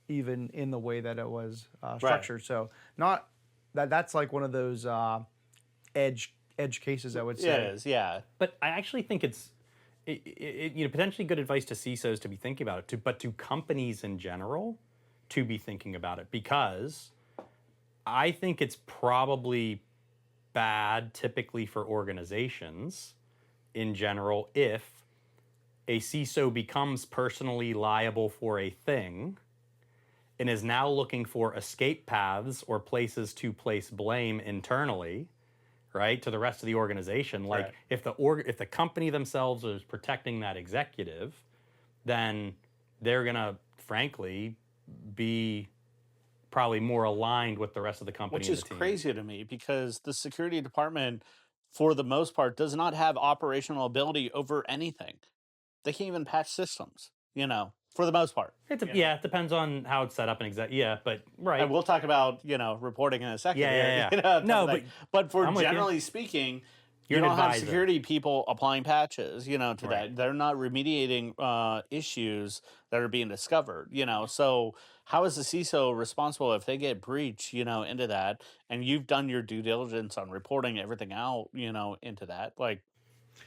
even in the way that it was structured. So not that's like one of those edge cases, I would say. It is, yeah. But I actually think it's potentially good advice to CISOs to be thinking about it, but to companies in general to be thinking about it, because I think it's probably bad typically for organizations in general if a CISO becomes personally liable for a thing and is now looking for escape paths or places to place blame internally, right, to the rest of the organization. Like if the company themselves is protecting that executive, then they're gonna frankly be probably more aligned with the rest of the company. Which is crazy to me, because the security department for the most part, does not have operational ability over anything. They can't even patch systems, for the most part. It depends on how it's set up and exactly. Yeah, but right. And we'll talk about, reporting in a second. Yeah. No, but for I'm with you. generally speaking, You're you an don't have advisor. security people applying patches, to Right. that. They're not remediating issues that are being discovered, So how is the CISO responsible if they get breached, into that, and you've done your due diligence on reporting everything out, into that? Like,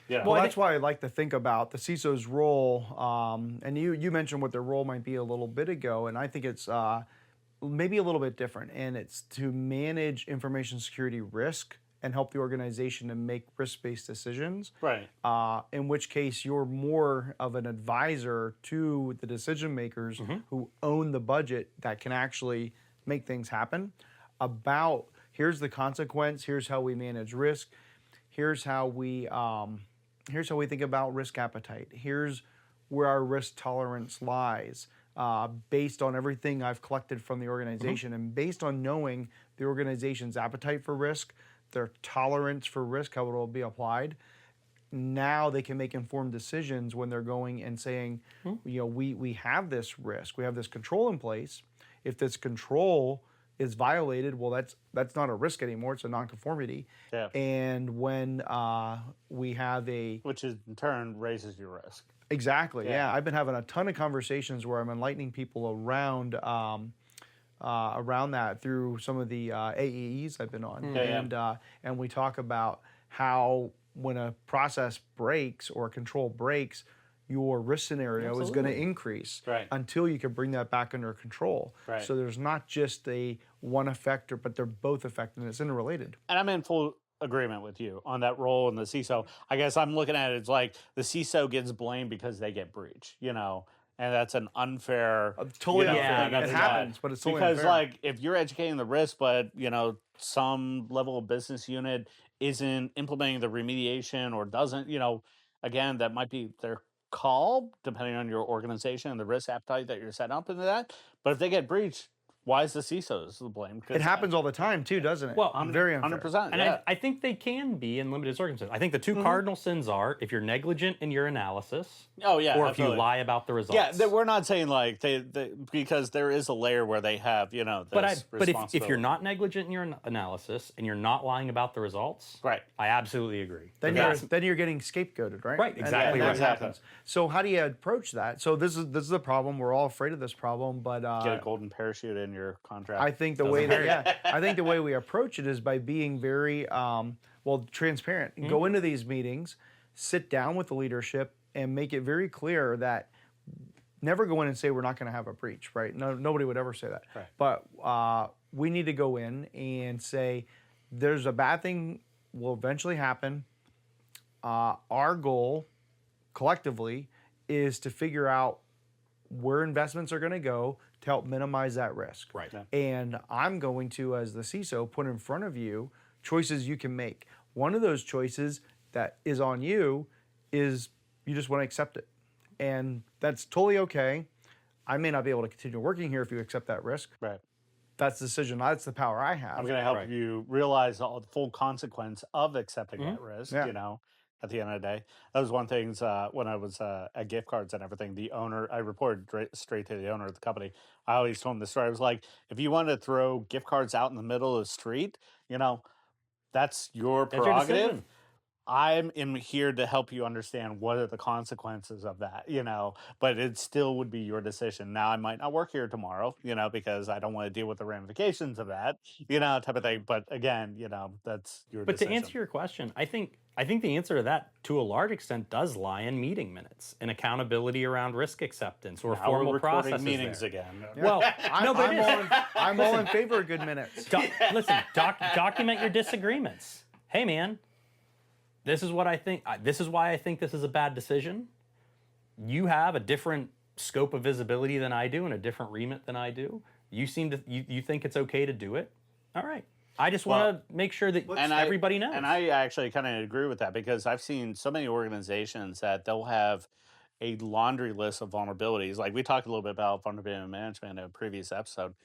Well, that's why I like to think about the CISO's role. And you mentioned what their role might be a little bit ago, and I think it's maybe a little bit different. And it's to manage information security risk and help the organization to make risk-based decisions. Right. In which case, you're more of an advisor to the decision makers who own the budget that can actually make things happen. About here's the consequence. Here's how we manage risk. Here's how we think about risk appetite. Here's where our risk tolerance lies, based on everything I've collected from the organization, and based on knowing the organization's appetite for risk, their tolerance for risk, how it will be applied. Now they can make informed decisions when they're going and saying, we have this risk, we have this control in place. If this control is violated, well, that's not a risk anymore; it's a nonconformity. Yeah. And when we have which in turn raises your risk. Exactly. Yeah. I've been having a ton of conversations where I'm enlightening people around that through some of the AEEs I've been on, and we talk about how when a process breaks or a control breaks, your risk scenario is going to increase until you can bring that back under control. Right. So there's not just a one effector, but they're both effective, and it's interrelated. And I'm in full agreement with you on that role in the CISO. I guess I'm looking at it as like the CISO gets blamed because they get breached, and that's an unfair. Totally unfair. It happens, but it's totally because unfair. like if you're educating the risk, but some level of business unit isn't implementing the remediation or doesn't, again, that might be their call depending on your organization and the risk appetite that you're setting up into that. But if they get breached, why is the CISOs the blame? It happens all the time too, doesn't it? Well, very unfair. 100%. And I think they can be in limited circumstances. I think the two cardinal sins are if you're negligent in your analysis, or if you lie about the results. Yeah, we're not saying like they because there is a layer where they have this but if you're not negligent in your analysis and you're not lying about the results, right? I absolutely agree. Then you're getting scapegoated, right? Right, exactly. And that happens. So how do you approach that? So this is the problem. We're all afraid of this problem, but get a golden parachute in your contract. I think the way we approach it is by being very transparent. Go into these meetings, sit down with the leadership, and make it very clear that never go in and say we're not going to have a breach, right? No, nobody would ever say that. Right. But we need to go in and say there's a bad thing will eventually happen. Our goal collectively is to figure out where investments are going to go to help minimize that risk. Right. Yeah. And I'm going to, as the CISO, put in front of you choices you can make. One of those choices that is on you is you just want to accept it. And that's totally okay. I may not be able to continue working here if you accept that risk. Right. That's the decision. That's the power I have. I'm going to help you realize the full consequence of accepting that risk, at the end of the day. That was one thing when I was at gift cards and everything, the owner, I reported straight to the owner of the company. I always told him this story. I was like, if you want to throw gift cards out in the middle of the street, that's your prerogative. I'm here to help you understand what are the consequences of that, but it still would be your decision. Now, I might not work here tomorrow, because I don't want to deal with the ramifications of that, type of thing. But again, that's your decision. But to answer your question, I think the answer to that, to a large extent, does lie in meeting minutes and accountability around risk acceptance or formal processes. Meetings there. again. Yeah. Well, I'm all in favor of good minutes. Document your disagreements. Hey, man. This is what I think. This is why I think this is a bad decision. You have a different scope of visibility than I do and a different remit than I do. You seem to you think it's okay to do it. All right. I just want to make sure that everybody knows. And I actually kind of agree with that because I've seen so many organizations that they'll have a laundry list of vulnerabilities. Like we talked a little bit about vulnerability management in a previous episode.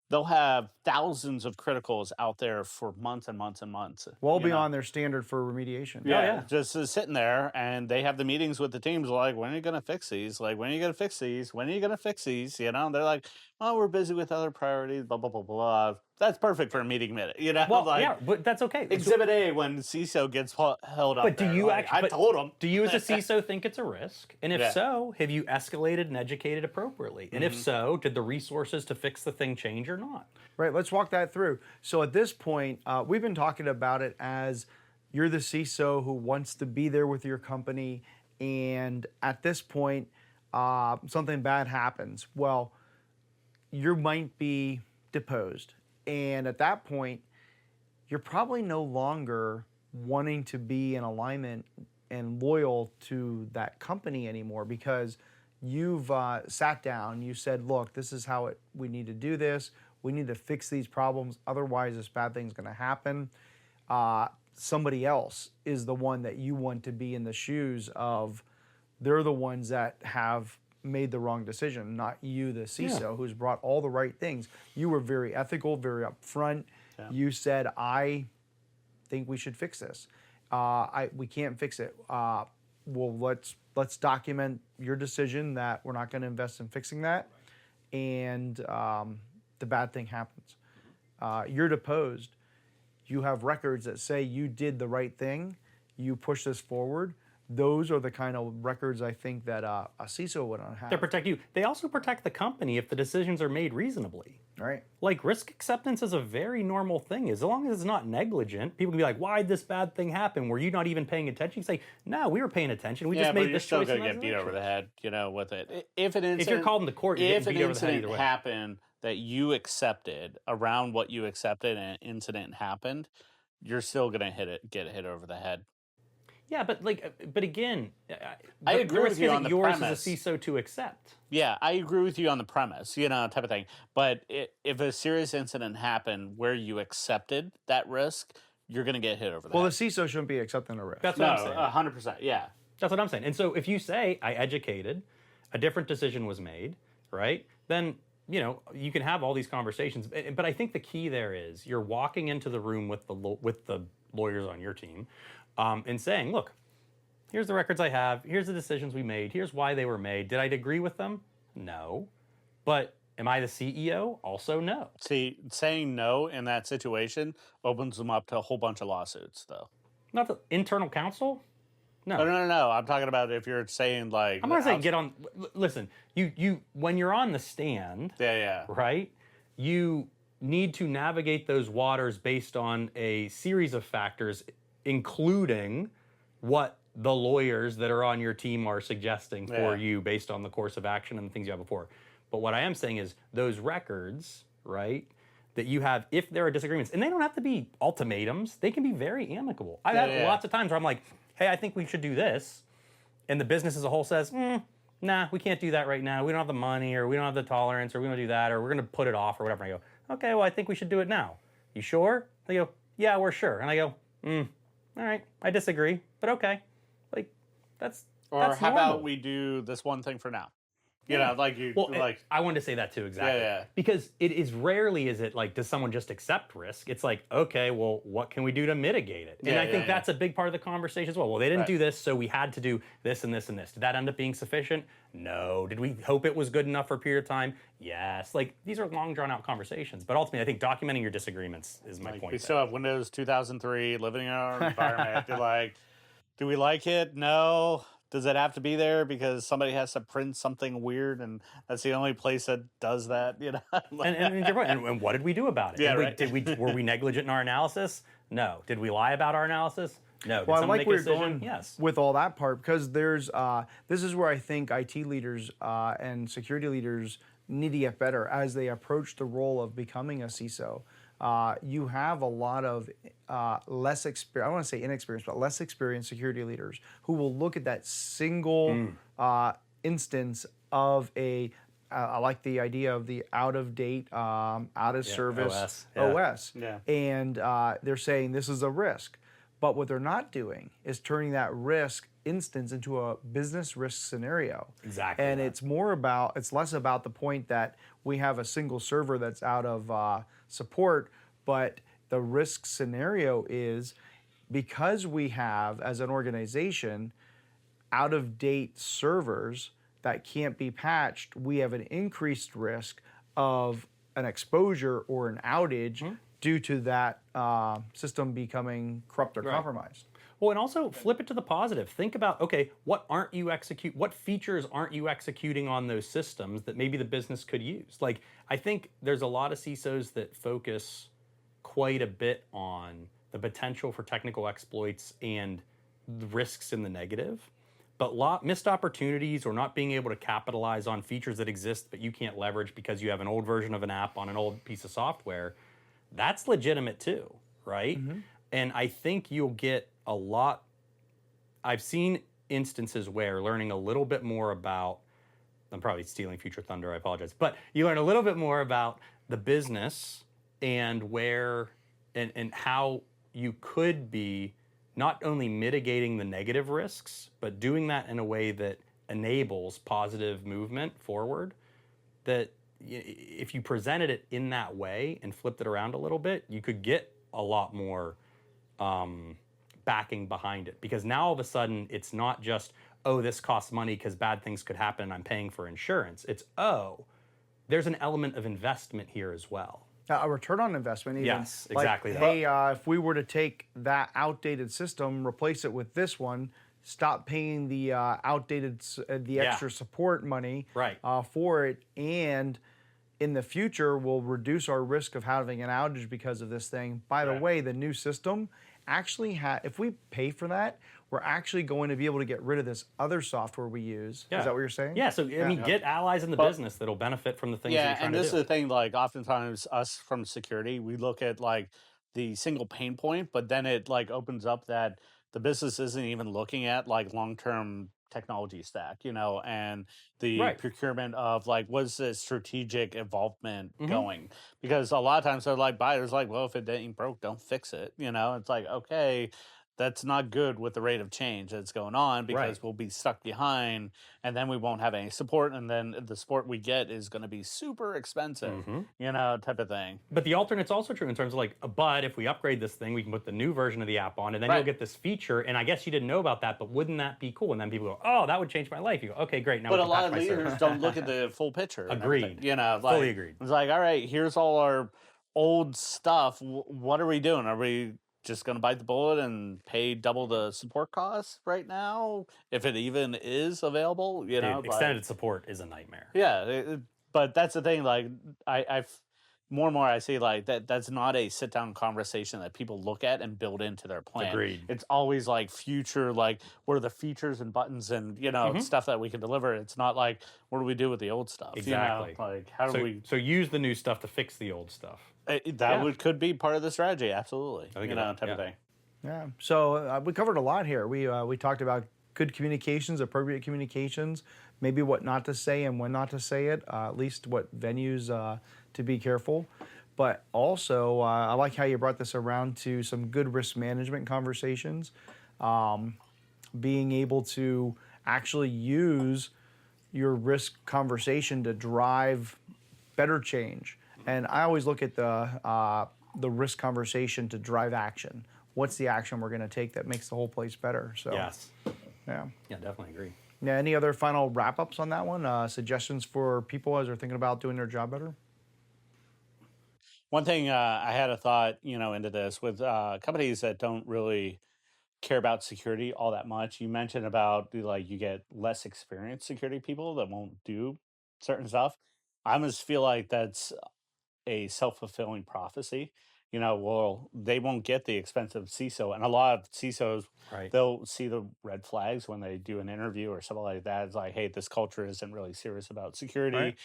they'll have thousands of criticals out there for months and months and months. Well beyond their standard for remediation. Yeah, just sitting there, and they have the meetings with the teams like, when are you going to fix these? Like, when are you going to fix these? When are you going to fix these? You know, they're like, oh, we're busy with other priorities, blah, blah, blah, blah. That's perfect for a meeting minute, you know? Well, like, yeah, but that's okay. Exhibit A, when CISO gets held up But do there, you like, actually? I told them. Do you, as a CISO, think it's a risk? And if so, have you escalated and educated appropriately? And if so, did the resources to fix the thing change or not? Right, let's walk that through. So at this point, we've been talking about it as you're the CISO who wants to be there with your company, and at this point, something bad happens. Well, you might be deposed. And at that point, you're probably no longer wanting to be in alignment and loyal to that company anymore, because you've sat down, you said, look, this is how we need to do this. We need to fix these problems. Otherwise, this bad thing's going to happen. Somebody else is the one that you want to be in the shoes of. They're the ones that have made the wrong decision, not you, the CISO, who's brought all the right things. You were very ethical, very upfront. Yeah. You said, I think we should fix this. We can't fix it. Well, let's document your decision that we're not going to invest in fixing that, and the bad thing happens. You're deposed. You have records that say you did the right thing. You push this forward. Those are the kind of records I think that a CISO would have. They protect you. They also protect the company if the decisions are made reasonably. Right. Like, risk acceptance is a very normal thing. As long as it's not negligent, people can be like, why'd this bad thing happen? Were you not even paying attention? You say, no, we were paying attention. We just made this choice. You're still going to get beat over the head, with it. If you're called into court, you're getting beat over the head either way. If an incident happened that you accepted, around what you accepted, and an incident happened, you're still going to get hit over the head. Yeah, but again, I agree with you on the yours premise. As a CISO to accept. Yeah, I agree with you on the premise, type of thing. But if a serious incident happened where you accepted that risk, you're going to get hit over the head. Well, the CISO shouldn't be accepting a risk. That's what I'm saying. 100%, yeah. That's what I'm saying. And so if you say, I educated, a different decision was made, right? Then, you can have all these conversations. But I think the key there is you're walking into the room with the lawyers on your team, and saying, look, here's the records I have, here's the decisions we made, here's why they were made. Did I agree with them? No. But am I the CEO? Also no. See, saying no in that situation opens them up to a whole bunch of lawsuits, though. Not the internal counsel? No. No. I'm talking about if you're saying like... I'm not saying get on... Listen, you when you're on the stand, right, you need to navigate those waters based on a series of factors, including what the lawyers that are on your team are suggesting for you based on the course of action and the things you have before. But what I am saying is those records, right, that you have, if there are disagreements, and they don't have to be ultimatums, they can be very amicable. I've had lots of times where I'm like, hey, I think we should do this, and the business as a whole says, nah, we can't do that right now. We don't have the money, or we don't have the tolerance, or we don't do that, or we're going to put it off, or whatever. And I go, okay, well, I think we should do it now. You sure? They go, yeah, we're sure. And I go, all right, I disagree, but okay. That's how normal. about we do this one thing for now? I wanted to say that too, exactly. Because it is rarely is it like, does someone just accept risk? It's like, okay, well, what can we do to mitigate it? And I think that's a big part of the conversation as well. Well, they didn't do this, so we had to do this and this and this. Did that end up being sufficient? No. Did we hope it was good enough for a period of time? Yes. These are long, drawn-out conversations. But ultimately, I think documenting your disagreements is my point. We still have Windows 2003, living in our environment. Do we like it? No. Does it have to be there because somebody has to print something weird and that's the only place that does that? And what did we do about it? Yeah, were we negligent in our analysis? No. Did we lie about our analysis? No. Did well, I like where you're going with all that part, because there's this is where I think IT leaders and security leaders need to get better as they approach the role of becoming a CISO. You have a lot of less experienced, I don't want to say inexperienced, but less experienced security leaders who will look at that single instance of I like the idea of the out-of-date, out-of-service OS. Yeah. And they're saying this is a risk. But what they're not doing is turning that risk instance into a business risk scenario. Exactly. And it's less about the point that we have a single server that's out of support, but the risk scenario is because we have, as an organization, out of date servers that can't be patched, we have an increased risk of an exposure or an outage due to that system becoming corrupt or compromised. Well, and also flip it to the positive. Think about, okay, what features aren't you executing on those systems that maybe the business could use? Like, I think there's a lot of CISOs that focus quite a bit on the potential for technical exploits and the risks in the negative. But missed opportunities or not being able to capitalize on features that exist but you can't leverage because you have an old version of an app on an old piece of software, that's legitimate too, right? And I think you'll get a lot. I've seen instances where learning a little bit more about, I'm probably stealing future thunder, I apologize, but you learn a little bit more about the business and where and how you could be not only mitigating the negative risks, but doing that in a way that enables positive movement forward. That if you presented it in that way and flipped it around a little bit, you could get a lot more backing behind it. Because now all of a sudden, it's not just, oh, this costs money because bad things could happen and I'm paying for insurance. It's, oh, there's an element of investment here as well. A return on investment, even. Yes, exactly. Like, hey, if we were to take that outdated system, replace it with this one, stop paying the extra support money for it, and in the future, we'll reduce our risk of having an outage because of this thing. By the way, the new system actually if we pay for that, we're actually going to be able to get rid of this other software we use. Is that what you're saying? Yeah, so I mean, get allies in the business that'll benefit from the things that you're trying to do. Yeah, and this is the thing, like oftentimes us from security, we look at like the single pain point, but then it like opens up that the business isn't even looking at like long-term technology stack, and the procurement of like, what's the strategic involvement going? Because a lot of times they're like, buyers like, well, if it ain't broke, don't fix it. It's like, okay, that's not good with the rate of change that's going on, because we'll be stuck behind and then we won't have any support. And then the support we get is going to be super expensive, type of thing. But the alternate's also true in terms of like, but if we upgrade this thing, we can put the new version of the app on and then you'll get this feature. And I guess you didn't know about that, but wouldn't that be cool? And then people go, oh, that would change my life. You go, okay, great. Now but a lot of leaders don't look at the full picture. Agreed. Fully agreed. It's like, all right, here's all our old stuff. What are we doing? Are we just going to bite the bullet and pay double the support costs right now, if it even is available? Dude, extended support is a nightmare. Yeah, but that's the thing. Like, I've more and more I see like that's not a sit down conversation that people look at and build into their plan. Agreed. It's always like future, like what are the features and buttons and stuff that we can deliver. It's not like, what do we do with the old stuff? Exactly. Like how do we? So use the new stuff to fix the old stuff. Could be part of the strategy. Absolutely. I think type of thing. Yeah. So we covered a lot here. We talked about good communications, appropriate communications, maybe what not to say and when not to say it, at least what venues to be careful. But also, I like how you brought this around to some good risk management conversations, being able to actually use your risk conversation to drive better change. And I always look at the risk conversation to drive action. What's the action we're going to take that makes the whole place better? So yes. Yeah, definitely agree. Yeah. Any other final wrap-ups on that one? Suggestions for people as they're thinking about doing their job better? One thing I had a thought, into this with companies that don't really care about security all that much. You mentioned about like you get less experienced security people that won't do certain stuff. I almost feel like that's a self-fulfilling prophecy. Well, they won't get the expensive CISO, and a lot of CISOs, they'll see the red flags when they do an interview or something like that. It's like, hey, this culture isn't really serious about security.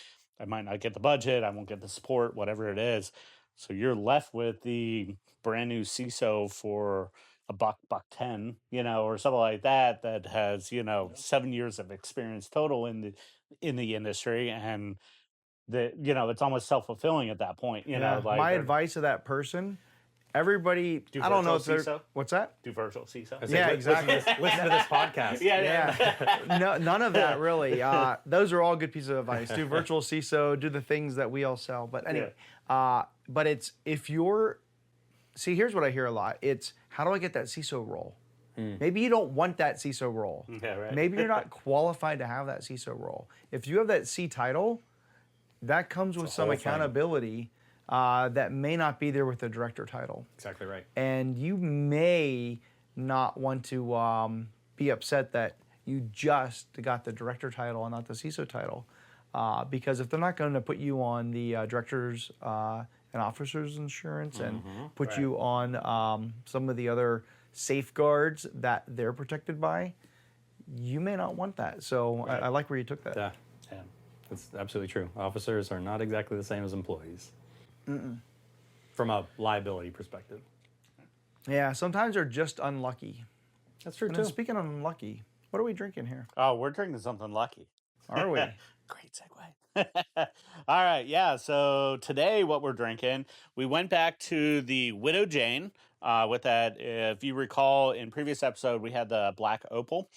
I might not get the budget. I won't get the support, whatever it is. So you're left with the brand new CISO for $110, or something like that has 7 years of experience total in the industry, and it's almost self-fulfilling at that point. My advice to that person everybody, I don't know if they're, CISO? what's that? Do virtual CISO. Yeah, exactly. Listen to this podcast. Yeah. No, none of that really. Those are all good pieces of advice. Do virtual CISO, do the things that we all sell. But anyway, but it's, if you're, see, here's what I hear a lot. It's, how do I get that CISO role? Maybe you don't want that CISO role. Yeah, right. Maybe you're not qualified to have that CISO role. If you have that C title, that comes with some accountability that may not be there with the director title. Exactly right. And you may not want to be upset that you just got the director title and not the CISO title. Because if they're not going to put you on the directors and officers insurance and put you on some of the other safeguards that they're protected by, you may not want that. So I like where you took that. Yeah, that's absolutely true. Officers are not exactly the same as employees from a liability perspective. Yeah, sometimes they're just unlucky. That's true And too. then speaking of unlucky, what are we drinking here? Oh, we're drinking something lucky. Are we? Great segue. All right, yeah. So today, what we're drinking, we went back to the Widow Jane with that. If you recall, in previous episode, we had the Black Opal,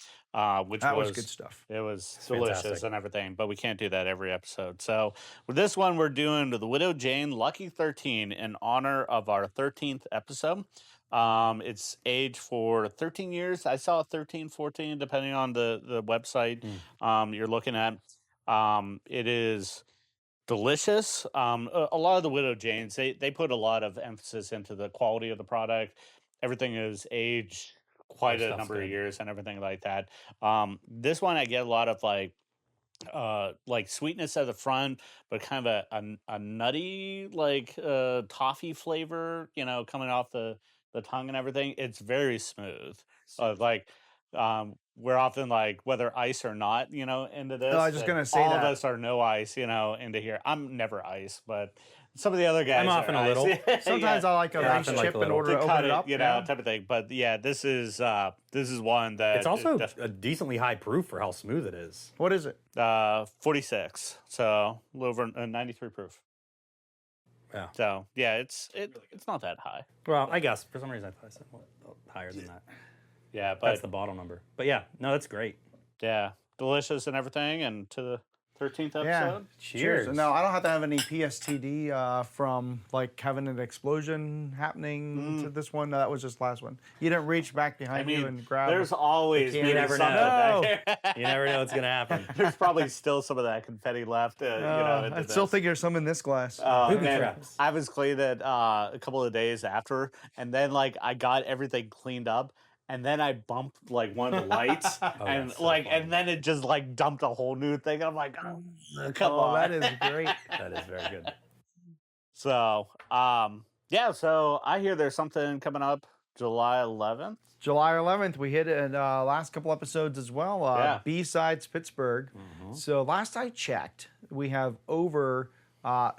which That was good stuff. It was delicious fantastic. and everything, but we can't do that every episode. So with this one, we're doing the Widow Jane Lucky 13 in honor of our 13th episode. It's aged for 13 years. I saw 13, 14, depending on the website you're looking at. It is delicious. A lot of the Widow Janes, they put a lot of emphasis into the quality of the product. Everything is aged quite a number of years and everything like that. This one, I get a lot of like sweetness at the front, but kind of a nutty, like toffee flavor, coming off the tongue and everything. It's very smooth. We're often like, whether ice or not, into this. No, I was just gonna say all that. of us are no ice, into here. I'm never ice, but some of the other guys I'm are often a ice. little. Sometimes I like a nice often like chip a in little. order to to cut open it up. type of thing. But yeah, this is one that It's also is a decently high proof for how smooth it is. What is it? 46, so a little over 93 proof. Yeah. So yeah, it's not that high. Well, I guess for some reason I thought I said higher than that. Yeah, That's but the bottle number. But yeah, no, that's great. yeah, delicious and everything. And to the 13th episode. Yeah. Cheers. No, I don't have to have any PSTD from like having an explosion happening to this one. No, that was just last one. You didn't reach back behind you and grab. There's always can. maybe You never something know. back there. You never know what's gonna happen. There's probably still some of that confetti left. I still think there's some in this glass. Booby Man, traps. I was cleaned it a couple of days after, and then I got everything cleaned up, and then I bumped one of the lights, and that's so funny. and then it just dumped a whole new thing. I'm like, oh, come on. That is great. That is very good. So, yeah. So I hear there's something coming up July 11th. July 11th, we hit it in last couple episodes as well. Yeah. BSides Pittsburgh. So last I checked, we have over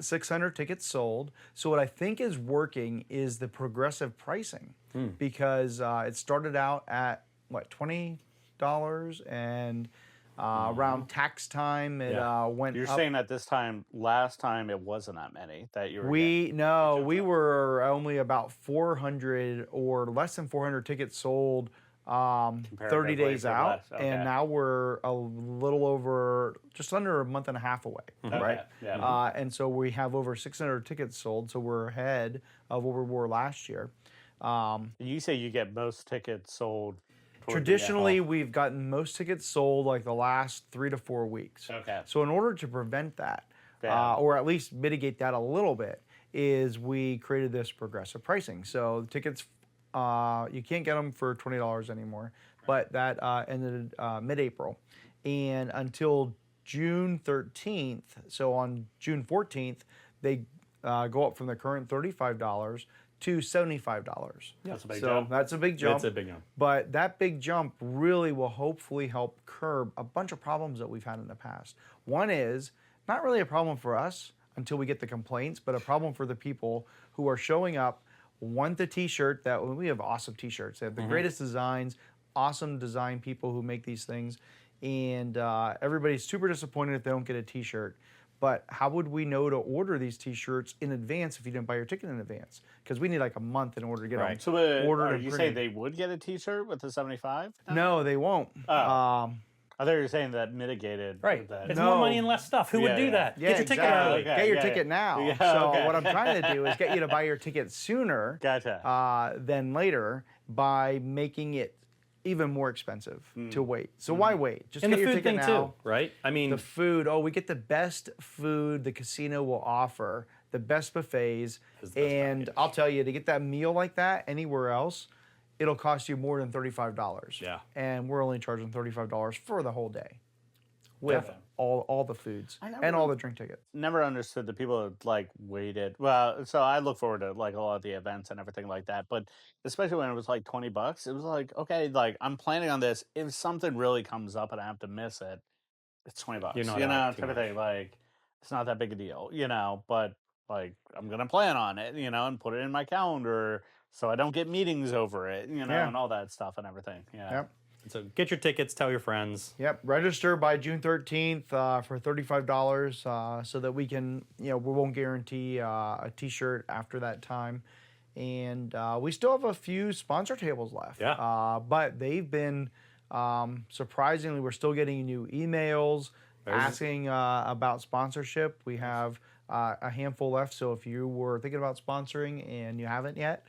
600 tickets sold. So what I think is working is the progressive pricing because it started out at what, $20, and around tax time it went You're up. saying at this time, last time it wasn't that many that you were. We were only about 400 or less than 400 tickets sold 30 Comparatively days to out, less, okay. and now we're a little over, just under a month and a half away, right? Yeah. And so we have over 600 tickets sold, so we're ahead of what we were last year. You say you get most tickets sold. Traditionally, we've gotten most tickets sold like the last 3 to 4 weeks. Okay. So in order to prevent that, Yeah. or at least mitigate that a little bit, is we created this progressive pricing. So the tickets, you can't get them for $20 anymore, but that ended mid-April. And until June 13th, so on June 14th, they go up from the current $35 to $75. That's a big So jump. that's a big jump. It's a big jump. But that big jump really will hopefully help curb a bunch of problems that we've had in the past. One is not really a problem for us until we get the complaints, but a problem for the people who are showing up, want the t-shirt that we have awesome t-shirts. They have the greatest designs, awesome design people who make these things. And everybody's super disappointed if they don't get a t-shirt. But how would we know to order these T-shirts in advance if you didn't buy your ticket in advance? Because we need like a month in order to get them So ordered are and you printed. saying they would get a T-shirt with the 75? No, they won't. Oh. I thought you were saying that mitigated. Right. That. It's more money and less stuff. Who would do that? Yeah, Get your ticket early. Okay, Get your ticket now. Yeah, so okay. what I'm trying to do is get you to buy your ticket sooner than later by making it even more expensive to wait. So why wait? Just And get the your food ticket thing now. too, right? I mean, The food, we get the best food the casino will offer, the best buffets, and I'll tell you, to get that meal like that anywhere else, it'll cost you more than $35. Yeah. And we're only charging $35 for the whole day with all the foods I and all the drink tickets. Never understood the people that like waited. Well, so I look forward to like a lot of the events and everything like that. But especially when it was like $20, it was like, okay, like I'm planning on this. If something really comes up and I have to miss it, it's $20. You're not you know, out type too of thing. Like it's not that big a deal, you know. But like I'm gonna plan on it, you know, and put it in my calendar so I don't get meetings over it, you know, and all that stuff and everything. Yeah. Yep. so get your tickets, tell your friends. Yep. Register by June 13th for $35 so that we can, we won't guarantee a T-shirt after that time. And we still have a few sponsor tables left. Yeah. But they've been, surprisingly, we're still getting new emails asking about sponsorship. We have a handful left. So if you were thinking about sponsoring and you haven't yet,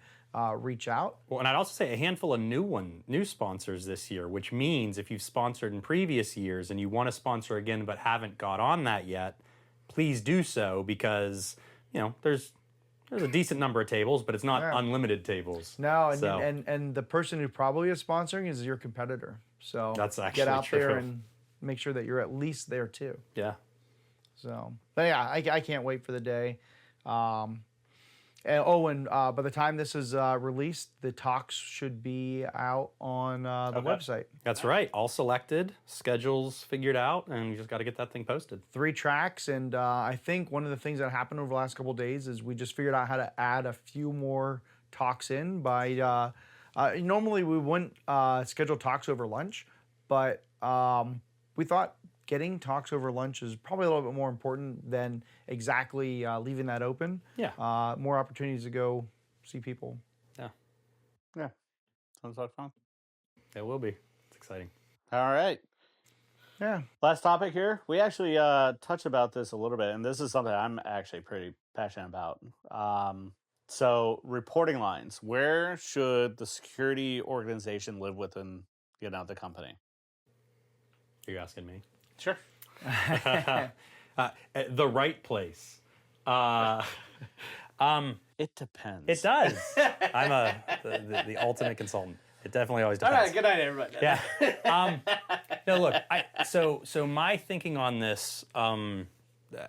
reach out. Well, and I'd also say a handful of new sponsors this year, which means if you've sponsored in previous years and you want to sponsor again but haven't got on that yet, please do so because, there's a decent number of tables, but it's not unlimited tables. No, and the person who probably is sponsoring is your competitor. So that's actually get out true. there and make sure that you're at least there too. Yeah. So, but yeah, I can't wait for the day. And by the time this is released, the talks should be out on the website. That's right. All selected, schedules figured out, and you just got to get that thing posted. 3 tracks, and I think one of the things that happened over the last couple of days is we just figured out how to add a few more talks in by. Normally we wouldn't schedule talks over lunch, but we thought getting talks over lunch is probably a little bit more important than exactly leaving that open. Yeah. More opportunities to go see people. Yeah. Yeah. Sounds like fun. It will be. It's exciting. All right. Yeah. Last topic here. We actually touched about this a little bit, and this is something I'm actually pretty passionate about. So reporting lines. Where should the security organization live within, the company? Are you asking me? Sure. The right place. It depends. It does. I'm the ultimate consultant. It definitely always depends. All right. Good night, everybody. Yeah. No, look. So my thinking on this.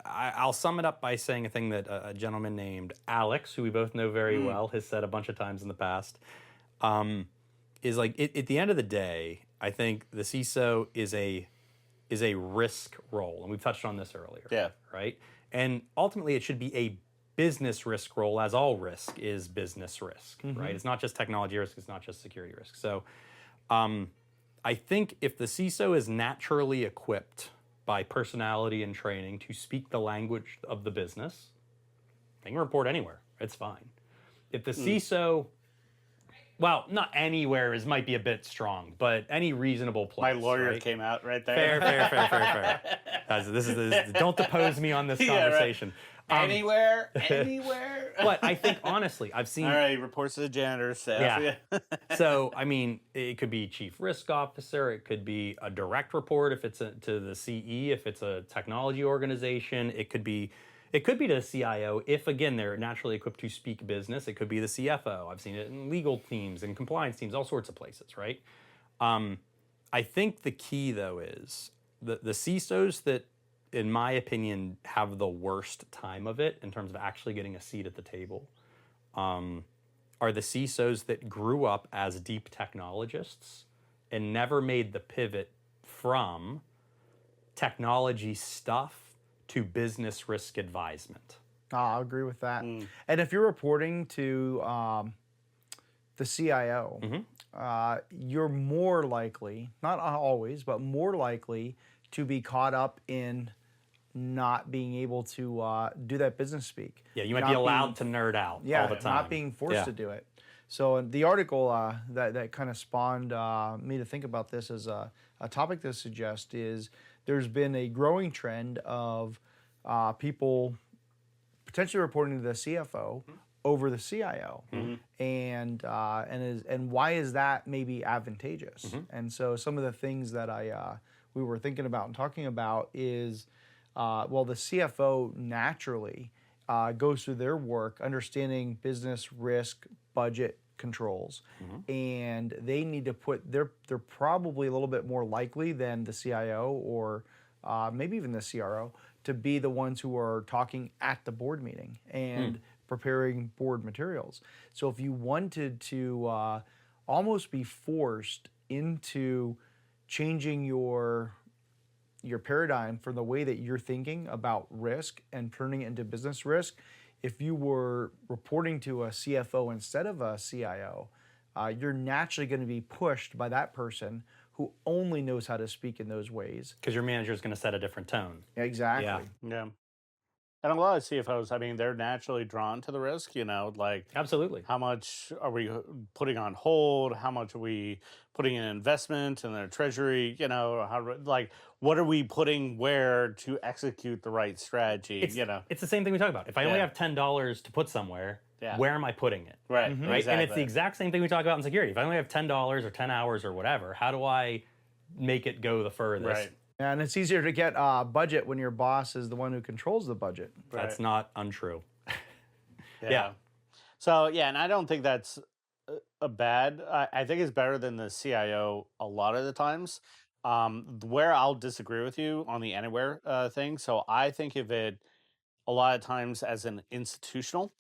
I'll sum it up by saying a thing that a gentleman named Alex, who we both know very well, has said a bunch of times in the past. Is like at the end of the day, I think the CISO is a risk role, and we've touched on this earlier. Yeah. Right. And ultimately, it should be a business risk role, as all risk is business risk. Right. It's not just technology risk. It's not just security risk. So, I think if the CISO is naturally equipped by personality and training to speak the language of the business, they can report anywhere. It's fine. If the CISO, well, not anywhere might be a bit strong, but any reasonable place. My lawyer right? came out right there. Fair. This is don't depose me on this conversation. Anywhere. But I think honestly, I've seen. All right, reports to the janitor staff. Yeah. So I mean, it could be chief risk officer. It could be a direct report if it's to the CE. If it's a technology organization, it could be to the CIO. If again they're naturally equipped to speak business, it could be the CFO. I've seen it in legal teams and compliance teams, all sorts of places. Right. I think the key though is the CISOs that, in my opinion, have the worst time of it in terms of actually getting a seat at the table are the CISOs that grew up as deep technologists and never made the pivot from technology stuff to business risk advisement. I'll agree with that. And if you're reporting to the CIO, you're more likely, not always, but more likely to be caught up in not being able to do that business speak. Yeah, you might be allowed to nerd out all the time. Not being forced to do it. So the article that kind of spawned me to think about this as a topic to suggest is there's been a growing trend of people potentially reporting to the CFO over the CIO, and why is that maybe advantageous? And so some of the things that we were thinking about and talking about is well, the CFO naturally goes through their work understanding business risk, budget controls, and they need to they're probably a little bit more likely than the CIO or maybe even the CRO to be the ones who are talking at the board meeting and preparing board materials. So if you wanted to almost be forced into changing your paradigm from the way that you're thinking about risk and turning it into business risk, if you were reporting to a CFO instead of a CIO, you're naturally going to be pushed by that person who only knows how to speak in those ways. Because your manager is going to set a different tone. Exactly. Yeah. And a lot of CFOs, I mean, they're naturally drawn to the risk, like absolutely. How much are we putting on hold? How much are we putting in investment in their treasury? What are we putting where to execute the right strategy? It's the same thing we talk about. If I only have $10 to put somewhere, where am I putting it? Right. Right. Exactly. And it's the exact same thing we talk about in security. If I only have $10 or 10 hours or whatever, how do I make it go the furthest? Right. And it's easier to get budget when your boss is the one who controls the budget. That's not untrue. Yeah. So, and I don't think that's a bad. I think it's better than the CIO a lot of the times. Where I'll disagree with you on the anywhere thing. So I think of it a lot of times as an institutional,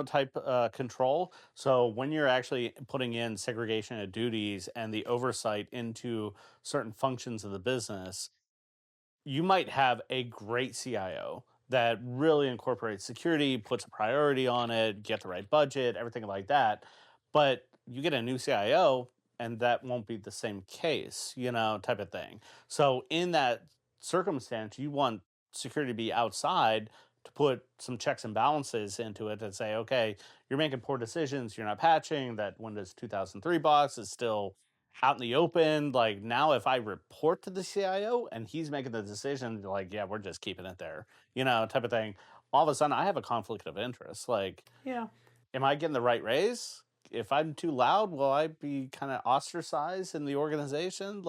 type control. So when you're actually putting in segregation of duties and the oversight into certain functions of the business, you might have a great CIO that really incorporates security, puts a priority on it, get the right budget, everything like that. But you get a new CIO and that won't be the same case, type of thing. So in that circumstance, you want security to be outside to put some checks and balances into it and say, okay, you're making poor decisions, you're not patching, that Windows 2003 box is still out in the open. Like now if I report to the CIO and he's making the decision, we're just keeping it there, type of thing. All of a sudden I have a conflict of interest. Am I getting the right raise? If I'm too loud, will I be kind of ostracized in the organization?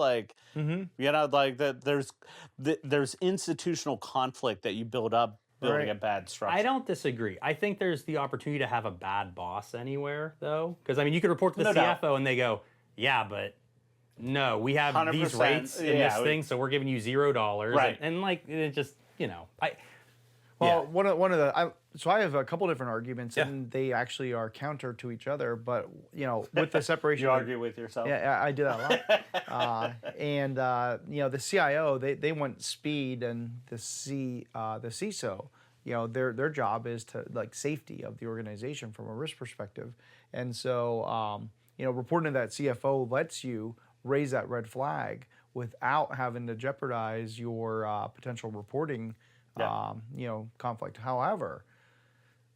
There's institutional conflict that you build up building a bad structure. I don't disagree. I think there's the opportunity to have a bad boss anywhere, though. Because, you could report to the CFO and they go, yeah, but no, we have these rates in this thing, so we're giving you $0. Right. And it just, one of the so I have a couple different arguments, and they actually are counter to each other. But with the separation, you argue with yourself. Yeah, I do that a lot. The CIO they want speed, and the CISO, their job is to safety of the organization from a risk perspective, and so reporting to that CFO lets you raise that red flag without having to jeopardize your potential reporting. Conflict. However,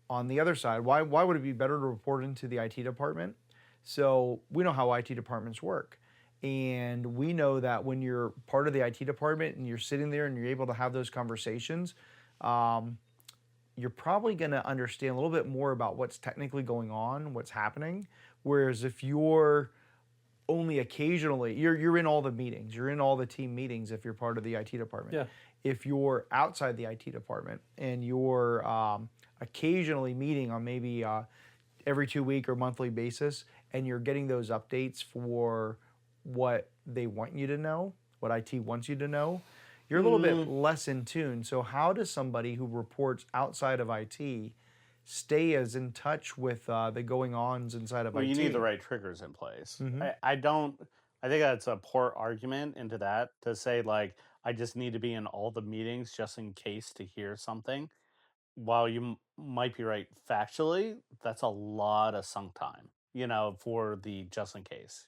on the other side, why would it be better to report into the IT department? So we know how IT departments work. And we know that when you're part of the IT department and you're sitting there and you're able to have those conversations, you're probably going to understand a little bit more about what's technically going on, what's happening. Whereas if you're only occasionally, you're in all the meetings, you're in all the team meetings if you're part of the IT department. Yeah. If you're outside the IT department and you're occasionally meeting on maybe every 2-week or monthly basis, and you're getting those updates for what they want you to know, what IT wants you to know, you're a little bit less in tune. So how does somebody who reports outside of IT stay as in touch with the going-ons inside of IT? Well, you need the right triggers in place. I think that's a poor argument into that to say I just need to be in all the meetings just in case to hear something. While you might be right factually, that's a lot of sunk time, for the just in case,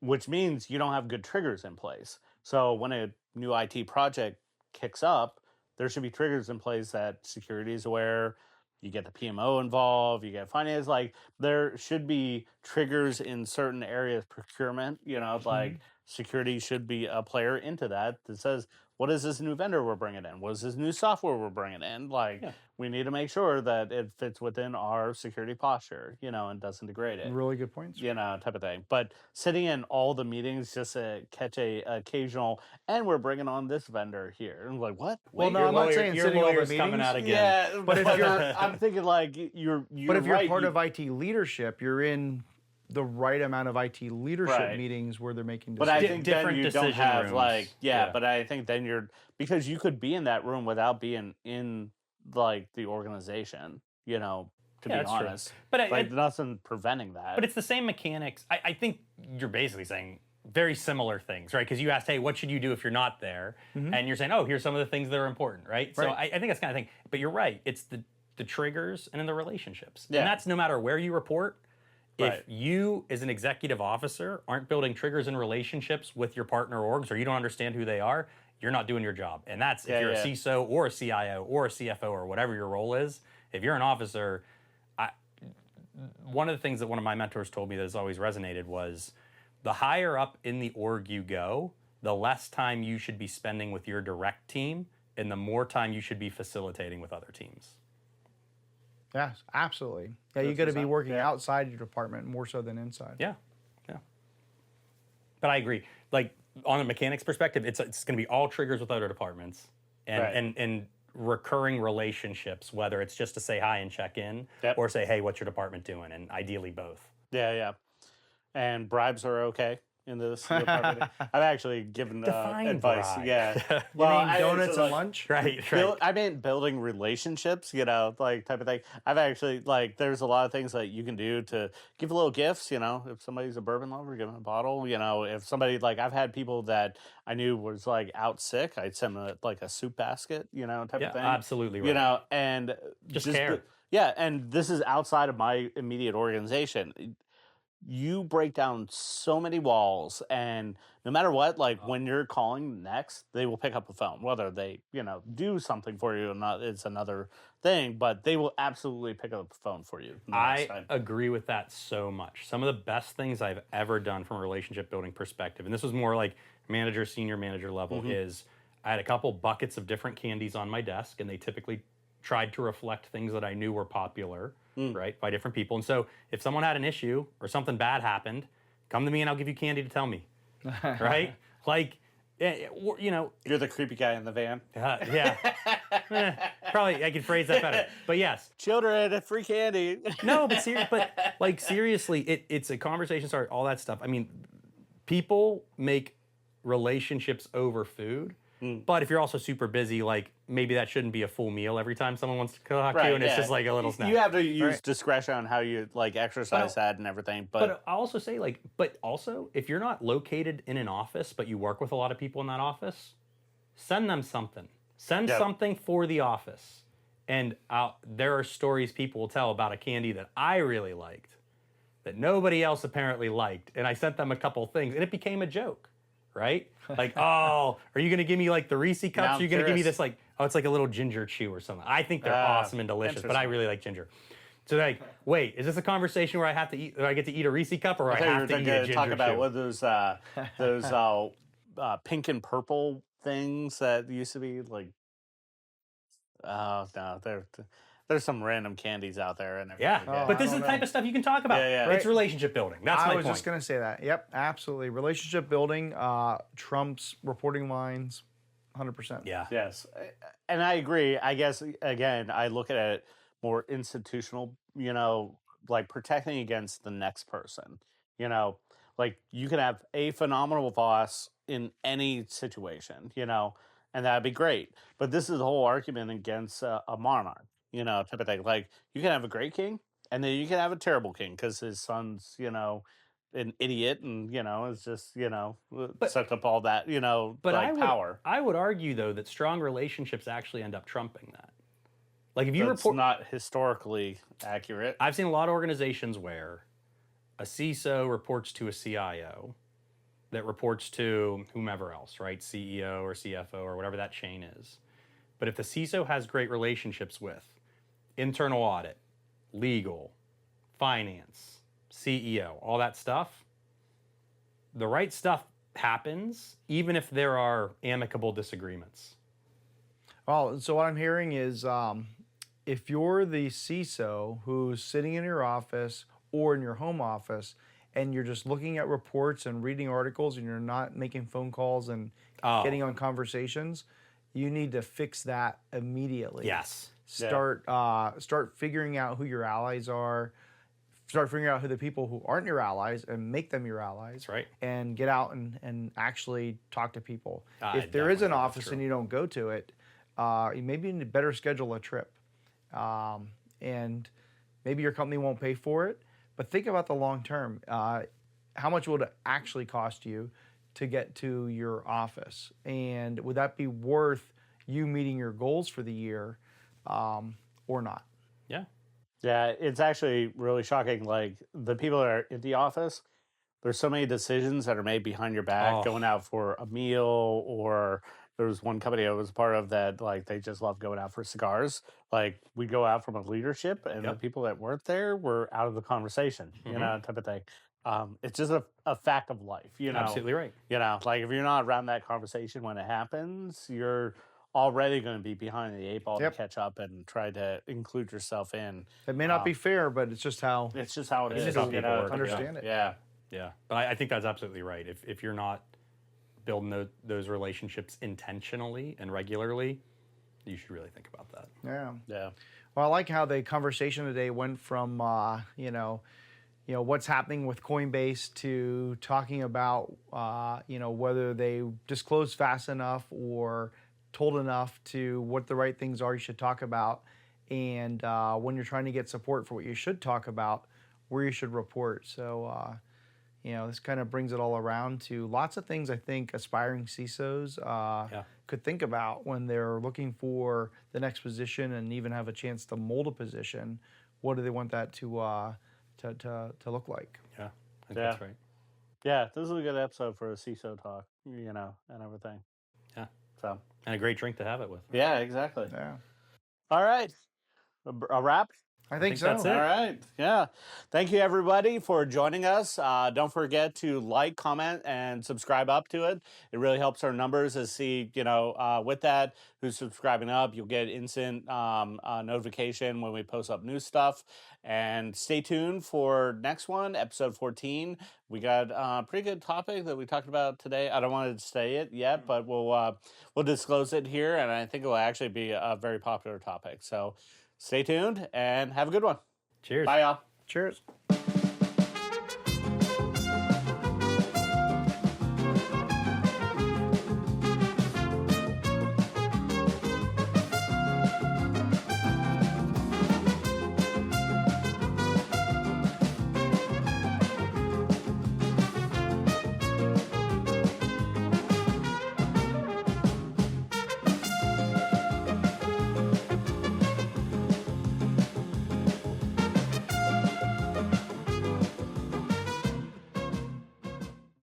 which means you don't have good triggers in place. So when a new IT project kicks up, there should be triggers in place that security is aware. You get the PMO involved, you get finance. Like there should be triggers in certain areas, procurement, like security should be a player into that says, what is this new vendor we're bringing in? What is this new software we're bringing in? Like we need to make sure that it fits within our security posture, and doesn't degrade it. Really good points. Type of thing. But sitting in all the meetings just to catch a occasional, and we're bringing on this vendor here. And I'm like, what? Well, no, I'm not saying your sitting all the lawyer's meetings. coming out again. Yeah, but if you're, I'm thinking like you're but if you're right, part of IT leadership, you're in the right amount of IT leadership meetings where they're making decisions. But I think different then you don't have rooms. but I think then because you could be in that room without being in like the organization, to be honest. True. But like nothing preventing that. But it's the same mechanics. I think you're basically saying very similar things, right? Because you asked, hey, what should you do if you're not there? And you're saying, oh, here's some of the things that are important, right? So I think that's kind of thing. But you're right. It's the triggers and then the relationships. And that's no matter where you report. If you, as an executive officer, aren't building triggers and relationships with your partner orgs, or you don't understand who they are, you're not doing your job. And that's if you're a CISO or a CIO or a CFO or whatever your role is. If you're an officer, one of the things that one of my mentors told me that has always resonated was the higher up in the org you go, the less time you should be spending with your direct team and the more time you should be facilitating with other teams. Yes, absolutely. Yeah, you got to be working outside your department more so than inside. Yeah. But I agree. Like on a mechanics perspective, it's going to be all triggers with other departments and recurring relationships, whether it's just to say hi and check in or say, hey, what's your department doing? And ideally both. Yeah. And bribes are okay in this department. I've actually given advice. Bribe. Yeah. Well, you mean donuts and lunch? Right. I mean building relationships, like type of thing. I've actually there's a lot of things that you can do to give little gifts, if somebody's a bourbon lover, give them a bottle, if somebody I've had people that I knew was out sick, I'd send them a soup basket, type of thing. Absolutely right. And just care. And this is outside of my immediate organization. You break down so many walls, and no matter what, when you're calling next, they will pick up the phone. Whether they, do something for you or not, it's another thing, but they will absolutely pick up the phone for you. I agree with that so much. Some of the best things I've ever done from a relationship building perspective, and this was more like manager, senior manager level, is I had a couple buckets of different candies on my desk, and they typically tried to reflect things that I knew were popular, right, by different people. And so if someone had an issue or something bad happened, come to me and I'll give you candy to tell me, right? You're the creepy guy in the van. Probably I could phrase that better. But yes. Children, free candy. No, but seriously, it's a conversation starter, all that stuff. I mean, people make relationships over food. But if you're also super busy, maybe that shouldn't be a full meal every time someone wants to talk to you, and it's just a little snack. You have to use discretion on how you exercise that and everything. But I'll also say if you're not located in an office, but you work with a lot of people in that office, send them something. Send something for the office. And there are stories people will tell about a candy that I really liked, that nobody else apparently liked, and I sent them a couple things, and it became a joke. Right? Are you going to give me the Reese cups? Are you going to give me this it's like a little ginger chew or something. I think they're awesome and delicious, but I really like ginger. So wait, is this a conversation where I have to eat? Do I get to eat a Reese cup, or I have to eat a ginger chew? Talk about what those pink and purple things that used to be oh no, there's some random candies out there and everything. But this is the type of stuff you can talk about. It's relationship building. That's my point. I was just going to say that. Yep, absolutely. Relationship building trumps reporting lines 100%. Yeah. Yes. And I agree. I guess, again, I look at it more institutional, protecting against the next person. You can have a phenomenal boss in any situation, and that'd be great. But this is the whole argument against a monarch. Type of thing. You can have a great king, and then you can have a terrible king because his son's, an idiot, and is just, sucked up all that, power. I would argue though that strong relationships actually end up trumping that. If you report, not historically accurate. I've seen a lot of organizations where a CISO reports to a CIO, that reports to whomever else, right? CEO or CFO or whatever that chain is. But if the CISO has great relationships with internal audit, legal, finance, CEO, all that stuff, the right stuff happens even if there are amicable disagreements. Well, so what I'm hearing is if you're the CISO who's sitting in your office or in your home office and you're just looking at reports and reading articles and you're not making phone calls and getting on conversations, you need to fix that immediately. Yes. Start figuring out who your allies are. Start figuring out who the people who aren't your allies and make them your allies. That's right. And get out and actually talk to people. I If there is an definitely think office that's and you don't go to it, you maybe need to better schedule a trip. And maybe your company won't pay for it, but think about the long term. How much will it actually cost you to get to your office? And would that be worth you meeting your goals for the year or not? Yeah. Yeah, it's actually really shocking. Like the people that are in the office, there's so many decisions that are made behind your back, going out for a meal, or there was one company I was a part of that like they just love going out for cigars. Like we go out from a leadership, and the people that weren't there were out of the conversation, you know, type of thing. It's just a fact of life, you know. Absolutely right. You know, like if you're not around that conversation when it happens, you're already going to be behind the eight ball to catch up and try to include yourself in. It may not be fair, but it's just how it is. You know, understand it. Yeah. Yeah. But I think that's absolutely right. If you're not building those relationships intentionally and regularly, you should really think about that. Yeah. Yeah. Well, I like how the conversation today went from what's happening with Coinbase to talking about whether they disclose fast enough or told enough to what the right things are you should talk about, and when you're trying to get support for what you should talk about, where you should report. So this kind of brings it all around to lots of things I think aspiring CISOs could think about when they're looking for the next position and even have a chance to mold a position. What do they want that to look like? Yeah, I think that's right. Yeah, this is a good episode for a CISO talk, and everything. Yeah. So. And a great drink to have it with. Yeah, exactly. Yeah. All right. A wrap? I think so. That's it. All right. Yeah. Thank you, everybody, for joining us. Don't forget to like, comment, and subscribe up to it. It really helps our numbers to see, with that, who's subscribing up. You'll get instant notification when we post up new stuff. And stay tuned for next one, episode 14. We got a pretty good topic that we talked about today. I don't want to say it yet, but we'll disclose it here, and I think it will actually be a very popular topic. So stay tuned and have a good one. Cheers. Bye, y'all. Cheers.